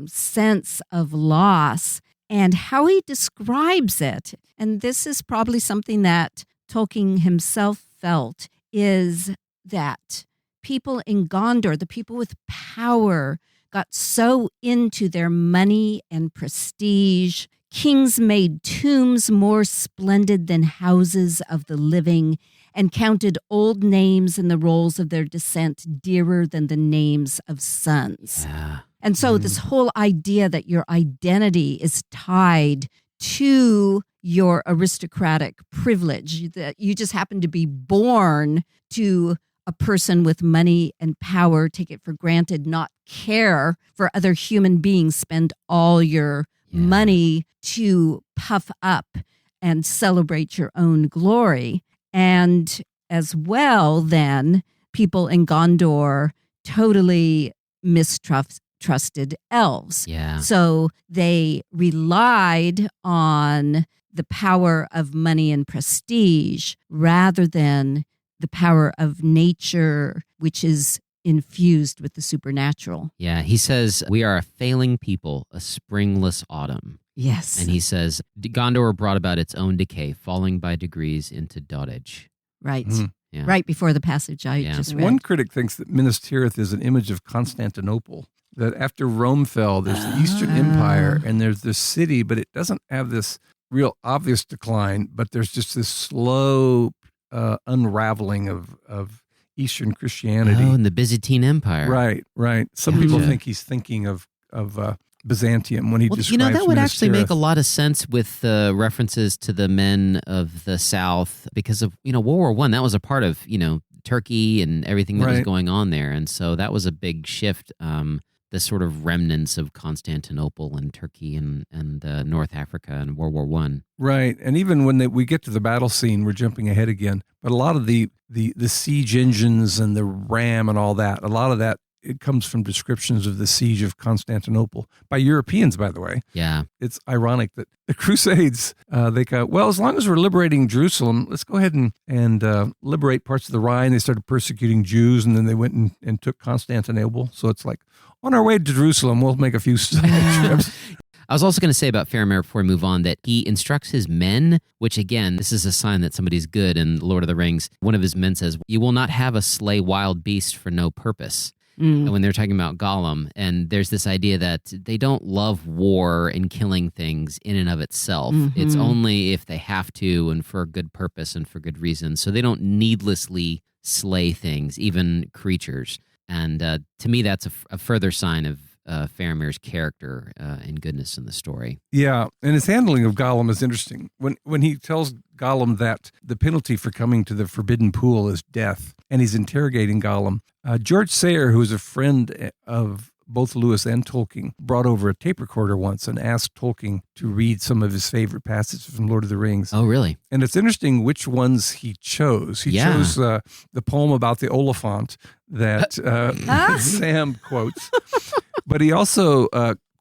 sense of loss. And how he describes it, and this is probably something that Tolkien himself felt, is that people in Gondor, the people with power, got so into their money and prestige. Kings made tombs more splendid than houses of the living and counted old names in the rolls of their descent dearer than the names of sons. Yeah. And so this whole idea that your identity is tied to your aristocratic privilege, that you just happen to be born to a person with money and power, take it for granted, not care for other human beings, spend all your money to puff up and celebrate your own glory. And as well, then, people in Gondor totally mistrusted elves. Yeah. So they relied on the power of money and prestige rather than the power of nature, which is infused with the supernatural. Yeah, he says, we are a failing people, a springless autumn. Yes. And he says, Gondor brought about its own decay, falling by degrees into dotage. Right. Yeah. Right before the passage I just read. One critic thinks that Minas Tirith is an image of Constantinople, that after Rome fell, there's the Eastern Empire, and there's this city, but it doesn't have this real obvious decline, but there's just this slow unraveling of Eastern Christianity. Oh, and the Byzantine Empire. Right. Some people think he's thinking of Byzantium when he describes that would Minas actually make Tirith. a lot of sense with the references to the men of the South because of, World War I. That was a part of, Turkey and everything that was going on there. And so that was a big shift, the sort of remnants of Constantinople and Turkey and North Africa and World War I. Right. And even when we get to the battle scene, we're jumping ahead again. But a lot of the siege engines and the ram and all that, a lot of that, it comes from descriptions of the siege of Constantinople by Europeans, by the way. Yeah. It's ironic that the Crusades, they go, well, as long as we're liberating Jerusalem, let's go ahead and liberate parts of the Rhine. They started persecuting Jews, and then they went and took Constantinople. So it's like, on our way to Jerusalem, we'll make a few side trips. I was also going to say about Faramir before we move on that he instructs his men, which again, this is a sign that somebody's good in Lord of the Rings. One of his men says, you will not have us slay wild beasts for no purpose. And when they're talking about Gollum, and there's this idea that they don't love war and killing things in and of itself. It's only if they have to and for a good purpose and for good reason. So they don't needlessly slay things, even creatures. And to me, that's a further sign of Faramir's character and goodness in the story. Yeah, and his handling of Gollum is interesting. When he tells Gollum that the penalty for coming to the Forbidden Pool is death, and he's interrogating Gollum, George Sayer, who is a friend of both Lewis and Tolkien, brought over a tape recorder once and asked Tolkien to read some of his favorite passages from Lord of the Rings. Oh, really? And it's interesting which ones he chose. He chose the poem about the Oliphant that Sam quotes. But he also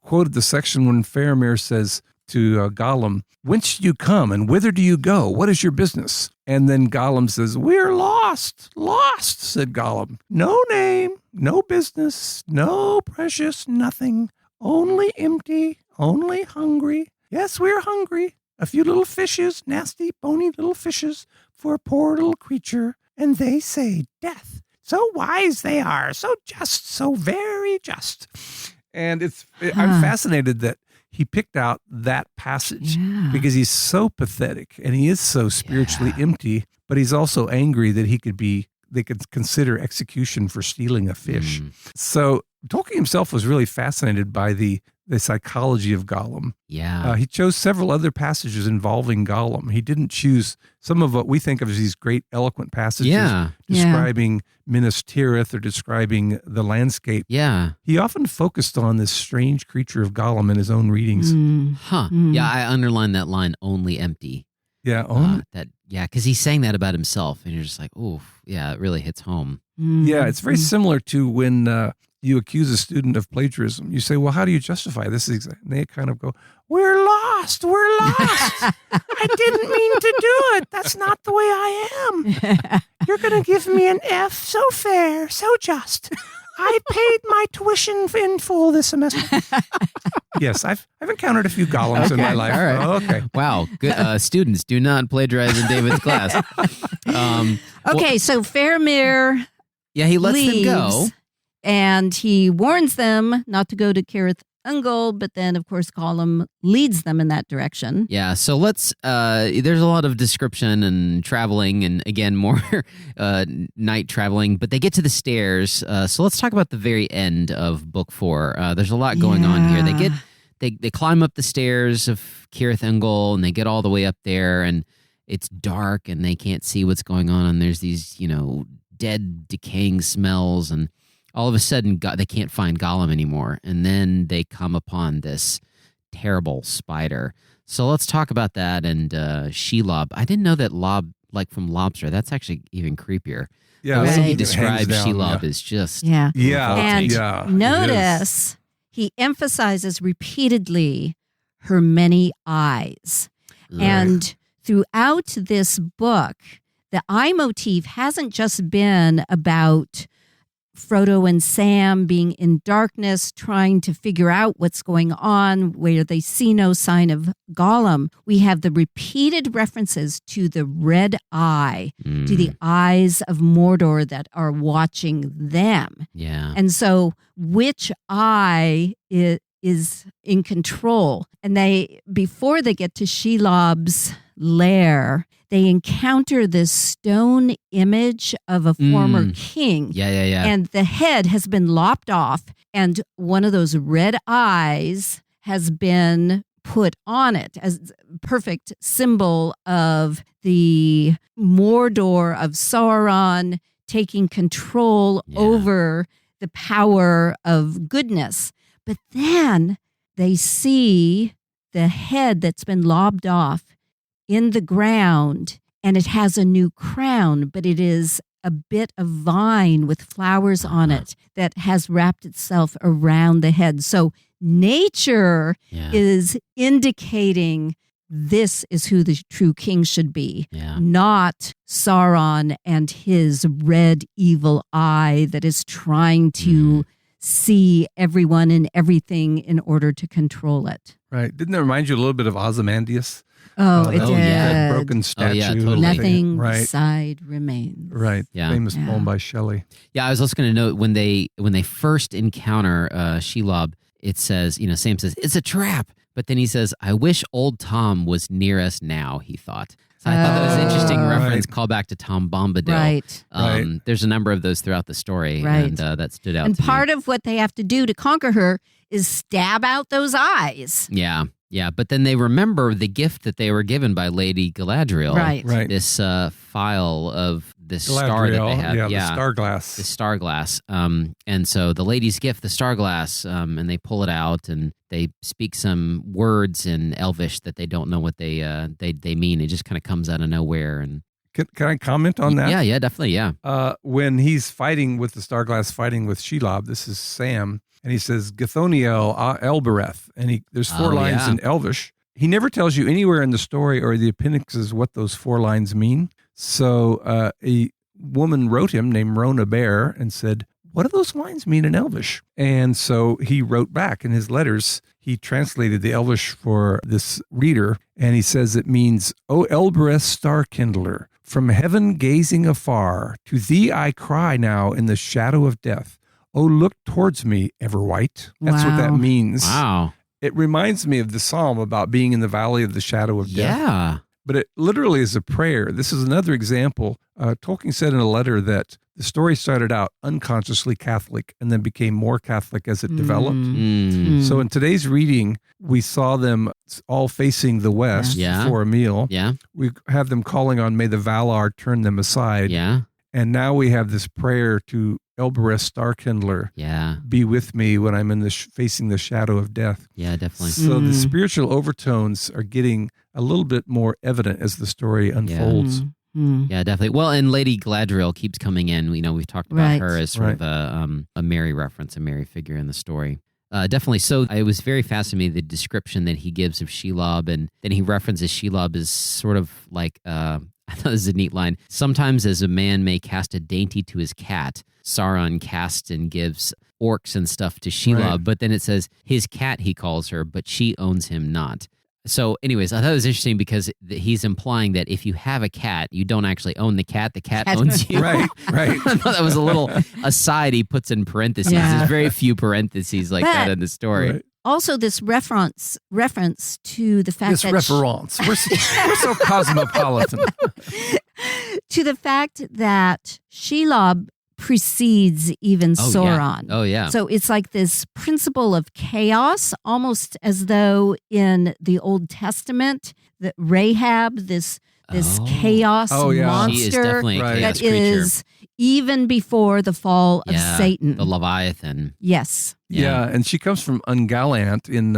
quoted the section when Faramir says to Gollum, "Whence do you come and whither do you go? What is your business?" And then Gollum says, "We're lost, lost," said Gollum. "No name, no business, no precious nothing, only empty, only hungry. Yes, we're hungry. A few little fishes, nasty, bony little fishes for a poor little creature. And they say death. So wise they are, so just, so very just." And I'm fascinated that he picked out that passage because he's so pathetic and he is so spiritually empty, but he's also angry that they could consider execution for stealing a fish. So Tolkien himself was really fascinated by the psychology of Gollum. Yeah. He chose several other passages involving Gollum. He didn't choose some of what we think of as these great eloquent passages describing Minas Tirith or describing the landscape. Yeah. He often focused on this strange creature of Gollum in his own readings. Yeah, I underlined that line, only empty. Yeah, because he's saying that about himself, and you're just like, oh, yeah, it really hits home. Yeah, it's very similar to when you accuse a student of plagiarism. You say, well, how do you justify this? And they kind of go, we're lost. I didn't mean to do it. That's not the way I am. You're going to give me an F, so fair, so just. I paid my tuition in full this semester. Yes, I've encountered a few Gollums in my life. All right. Oh, okay. Wow. Good. Students, do not plagiarize in David's class. So Faramir Yeah, he lets leaves, them go. and he warns them not to go to Cirith Ungol, but then, of course, Gollum leads them in that direction. Yeah, so let's, there's a lot of description and traveling and, again, more night traveling, but they get to the stairs. So let's talk about the very end of book 4. There's a lot going on here. They climb up the stairs of Cirith Ungol, and they get all the way up there, and it's dark, and they can't see what's going on, and there's these, dead, decaying smells, and all of a sudden, they can't find Gollum anymore. And then they come upon this terrible spider. So let's talk about that and Shelob. I didn't know that Lob, like from lobster, that's actually even creepier. Yeah, The way he Right. describes Hands down, Shelob yeah. is just... Yeah. Yeah. And yeah, it notice he emphasizes repeatedly her many eyes. Ugh. And throughout this book, the eye motif hasn't just been about Frodo and Sam being in darkness, trying to figure out what's going on, where they see no sign of Gollum. We have the repeated references to the red eye, to the eyes of Mordor that are watching them. Yeah. And so which eye is in control? And before they get to Shelob's lair, they encounter this stone image of a former king. Yeah. And the head has been lopped off, and one of those red eyes has been put on it as a perfect symbol of the Mordor of Sauron taking control over the power of goodness. But then they see the head that's been lobbed off in the ground, and it has a new crown, but it is a bit of vine with flowers on it that has wrapped itself around the head. So nature is indicating this is who the true king should be, not Sauron and his red evil eye that is trying to see everyone and everything in order to control it. Right. Didn't that remind you a little bit of Ozymandias? Oh, it that did. that broken statue. totally. Nothing Right. beside remains. Right. Yeah. Famous Yeah. poem by Shelley. Yeah, I was also going to note when they first encounter Shelob, it says, Sam says, it's a trap. But then he says, I wish old Tom was near us now, he thought. So I thought that was an interesting reference, call back to Tom Bombadil. Right. Right. There's a number of those throughout the story, Right. and that stood out And to me. part of what they have to do to conquer her is stab out those eyes. Yeah, but then they remember the gift that they were given by Lady Galadriel. Right. Right. This file of this star that they Galadriel, have. the star glass. The star glass. And so the lady's gift, the star glass, and they pull it out and they speak some words in Elvish that they don't know what they mean. It just kind of comes out of nowhere. And Can I comment on that? Yeah, definitely, yeah. When he's fighting with the star glass, fighting with Shelob, this is Sam, and he says, Gathoniel Elbereth, and there's 4 lines in Elvish. He never tells you anywhere in the story or the appendixes what those 4 lines mean. So a woman wrote him named Rona Bear and said, what do those lines mean in Elvish? And so he wrote back in his letters. He translated the Elvish for this reader, and he says it means, O Elbereth star kindler, from heaven gazing afar, to thee I cry now in the shadow of death. Oh, look towards me, Everwhite. That's what that Wow. means. Wow. It reminds me of the psalm about being in the valley of the shadow of death. Yeah. But it literally is a prayer. This is another example. Tolkien said in a letter that the story started out unconsciously Catholic and then became more Catholic as it developed. So in today's reading, we saw them all facing the west Yeah. for a meal. Yeah. We have them calling on, may the Valar turn them aside. Yeah. And now we have this prayer to Elbereth Starkindler, Yeah. be with me when I'm in the facing the shadow of death. Yeah, definitely. So the spiritual overtones are getting a little bit more evident as the story unfolds. Yeah, definitely. Well, and Lady Galadriel keeps coming in. We've talked about Right. her as sort of a Mary reference, a Mary figure in the story. Definitely. So it was very fascinating, the description that he gives of Shelob, and then he references Shelob as sort of like, thought this is a neat line. Sometimes as a man may cast a dainty to his cat, Sauron casts and gives orcs and stuff to Shelob, Right. but then it says, his cat he calls her, but she owns him not. So anyways, I thought it was interesting because he's implying that if you have a cat, you don't actually own the cat owns you. Right. I thought that was a little aside he puts in parentheses. Yeah. There's very few parentheses like that in the story. Right. Also, this reference to the fact This that reference. We're so cosmopolitan. to the fact that Shelob precedes even Sauron. Oh, yeah. So it's like this principle of chaos, almost as though in the Old Testament, that Rahab, this chaos monster She is definitely a Right. chaos that creature. is even before the fall of Satan. The Leviathan. Yes. Yeah, and she comes from Ungoliant in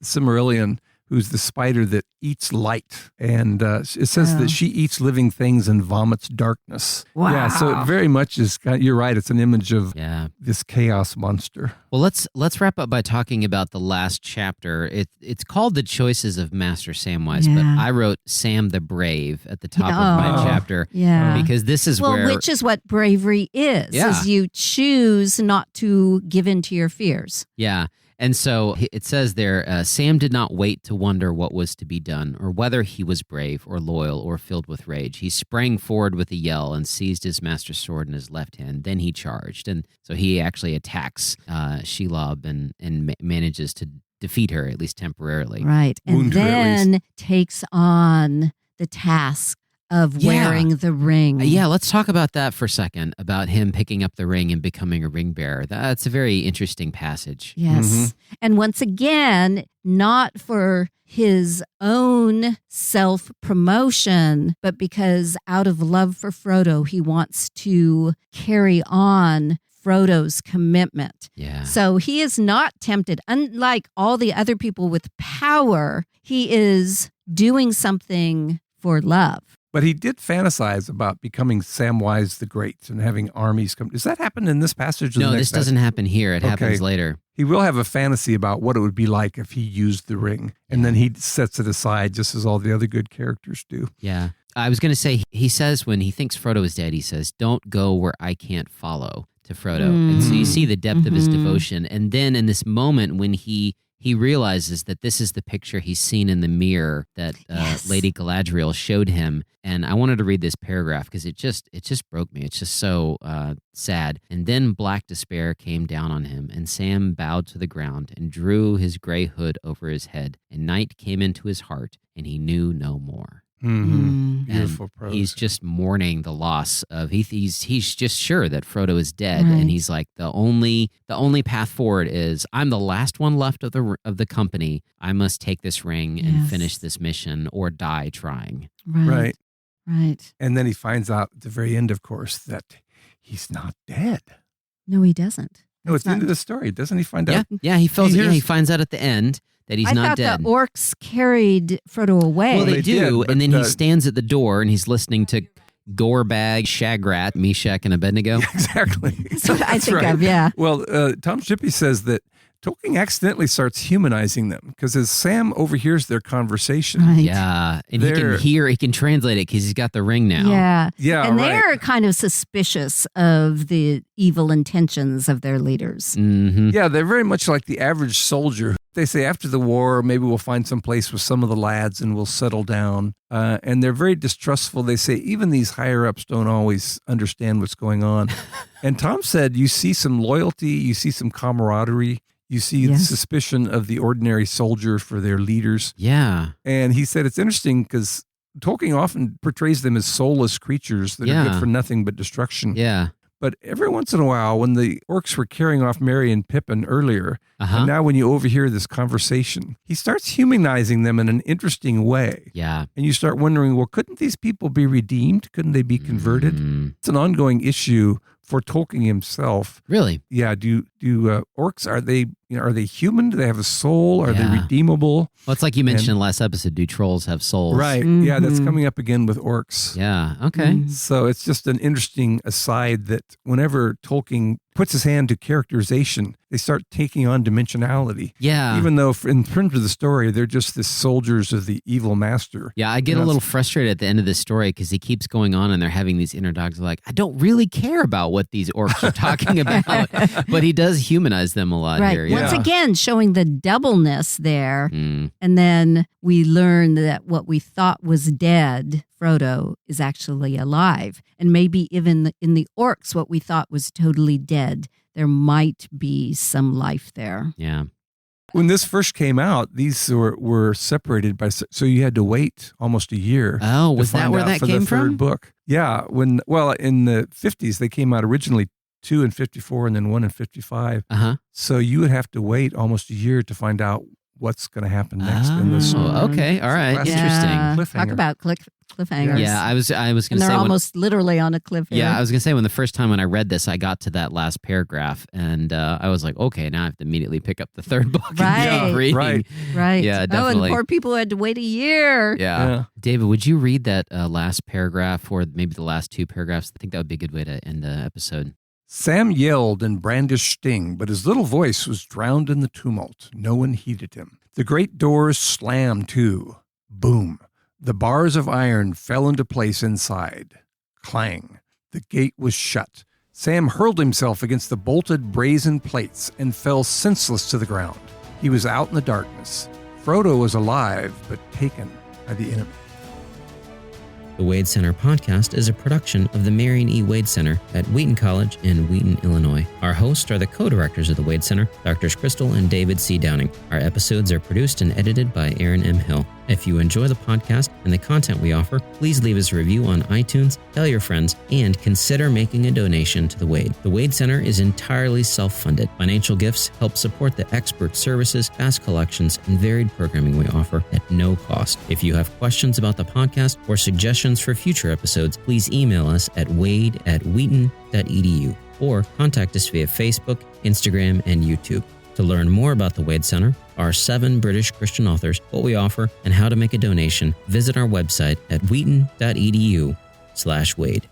Silmarillion, who's the spider that eats light. And it says that she eats living things and vomits darkness. Wow. Yeah, so it very much is, you're right, it's an image of this chaos monster. Well, let's wrap up by talking about the last chapter. It's called The Choices of Master Samwise, but I wrote Sam the Brave at the top of my chapter. Yeah. Because this is where... which is what bravery is you choose not to give in to your fears. Yeah. And so it says there, Sam did not wait to wonder what was to be done, or whether he was brave or loyal or filled with rage. He sprang forward with a yell and seized his master's sword in his left hand. Then he charged. And so he actually attacks Shelob and manages to defeat her, at least temporarily. Right. And Wounded, at then takes on the task of wearing the ring. Yeah, let's talk about that for a second, about him picking up the ring and becoming a ring bearer. That's a very interesting passage. Yes. And once again, not for his own self-promotion, but because out of love for Frodo, he wants to carry on Frodo's commitment. Yeah. So he is not tempted. Unlike all the other people with power, he is doing something for love. But he did fantasize about becoming Samwise the Great and having armies come. Does that happen in this passage? Or No, the this next doesn't passage? happen here. It happens Okay. later. He will have a fantasy about what it would be like if he used the ring. And then he sets it aside just as all the other good characters do. Yeah. I was going to say, he says when he thinks Frodo is dead, he says, don't go where I can't follow, to Frodo. And so you see the depth of his devotion. And then in this moment when he realizes that this is the picture he's seen in the mirror that Lady Galadriel showed him. And I wanted to read this paragraph because it just broke me. It's just so sad. And then black despair came down on him, and Sam bowed to the ground and drew his gray hood over his head. And night came into his heart, and he knew no more. Beautiful prose. He's just mourning the loss of he's just sure that Frodo is dead, and he's like, the only path forward is I'm the last one left of the company. I must take this ring and finish this mission or die trying. Right. Right. And then he finds out at the very end, of course, that he's not dead. No, he doesn't. No, it's the end of the story. Doesn't he find out? Yeah, he finds out at the end that he's not dead. I thought the orcs carried Frodo away. Well, they do, did, and then but, he stands at the door and he's listening to Gorebag, Shagrat, Meshach, and Abednego. Exactly. That's what I think of, yeah. Well, Tom Shippey says that Tolkien accidentally starts humanizing them because as Sam overhears their conversation. Right. Yeah, and he can translate it because he's got the ring now. Yeah. Yeah, and right. they're kind of suspicious of the evil intentions of their leaders. Mm-hmm. Yeah, they're very much like the average soldier. They say after the war, maybe we'll find some place with some of the lads and we'll settle down. And they're very distrustful. They say even these higher-ups don't always understand what's going on. And Tom said you see some loyalty, you see some camaraderie, you see the suspicion of the ordinary soldier for their leaders. Yeah. And he said it's interesting because Tolkien often portrays them as soulless creatures that are good for nothing but destruction. Yeah. But every once in a while, when the orcs were carrying off Merry and Pippin earlier, and now when you overhear this conversation, he starts humanizing them in an interesting way. Yeah. And you start wondering, well, couldn't these people be redeemed? Couldn't they be converted? It's an ongoing issue for Tolkien himself. Really? Yeah. Do orcs, are they are they human? Do they have a soul? Are they Yeah. redeemable? Well, it's like you mentioned in the last episode, do trolls have souls? Right. Yeah, that's coming up again with orcs. Yeah. Okay. So it's just an interesting aside that whenever Tolkien puts his hand to characterization, they start taking on dimensionality. Yeah. Even though in terms of the story, they're just the soldiers of the evil master. Yeah, I get a little frustrated at the end of this story because he keeps going on and they're having these inner dialogues like, I don't really care about what these orcs are talking about. But he does humanize them a lot here. Once again, showing the doubleness there. Mm. And then we learn that what we thought was dead, Frodo, is actually alive. And maybe even in the orcs, what we thought was totally dead, there might be some life there. Yeah. When this first came out, these were separated by, so you had to wait almost a year. Oh, was that where that came from? For the third book. Yeah. In the 50s, they came out originally 2 in 54 and then 1 in 55. So you would have to wait almost a year to find out what's going to happen next in this story. Okay. All right. Interesting. Talk about cliffhangers. Yeah, I was going to say. And they're almost literally on a cliff here. Yeah, I was going to say when I read this, I got to that last paragraph and I was like, okay, now I have to immediately pick up the third book and keep reading. Right. Yeah, definitely. Oh, and poor people had to wait a year. Yeah. David, would you read that last paragraph or maybe the last two paragraphs? I think that would be a good way to end the episode. Sam yelled and brandished Sting, but his little voice was drowned in the tumult. No one heeded him. The great doors slammed to. Boom. The bars of iron fell into place inside. Clang. The gate was shut. Sam hurled himself against the bolted brazen plates and fell senseless to the ground. He was out in the darkness. Frodo was alive, but taken by the enemy. The Wade Center podcast is a production of the Marion E. Wade Center at Wheaton College in Wheaton, Illinois. Our hosts are the co-directors of the Wade Center, Drs. Crystal and David C. Downing. Our episodes are produced and edited by Aaron M. Hill. If you enjoy the podcast and the content we offer, please leave us a review on iTunes, tell your friends, and consider making a donation to the Wade. The Wade Center is entirely self-funded. Financial gifts help support the expert services, vast collections, and varied programming we offer at no cost. If you have questions about the podcast or suggestions for future episodes, please email us at wade@wheaton.edu or contact us via Facebook, Instagram, and YouTube. To learn more about the Wade Center, our 7 British Christian authors, what we offer, and how to make a donation, visit our website at wheaton.edu/Wade.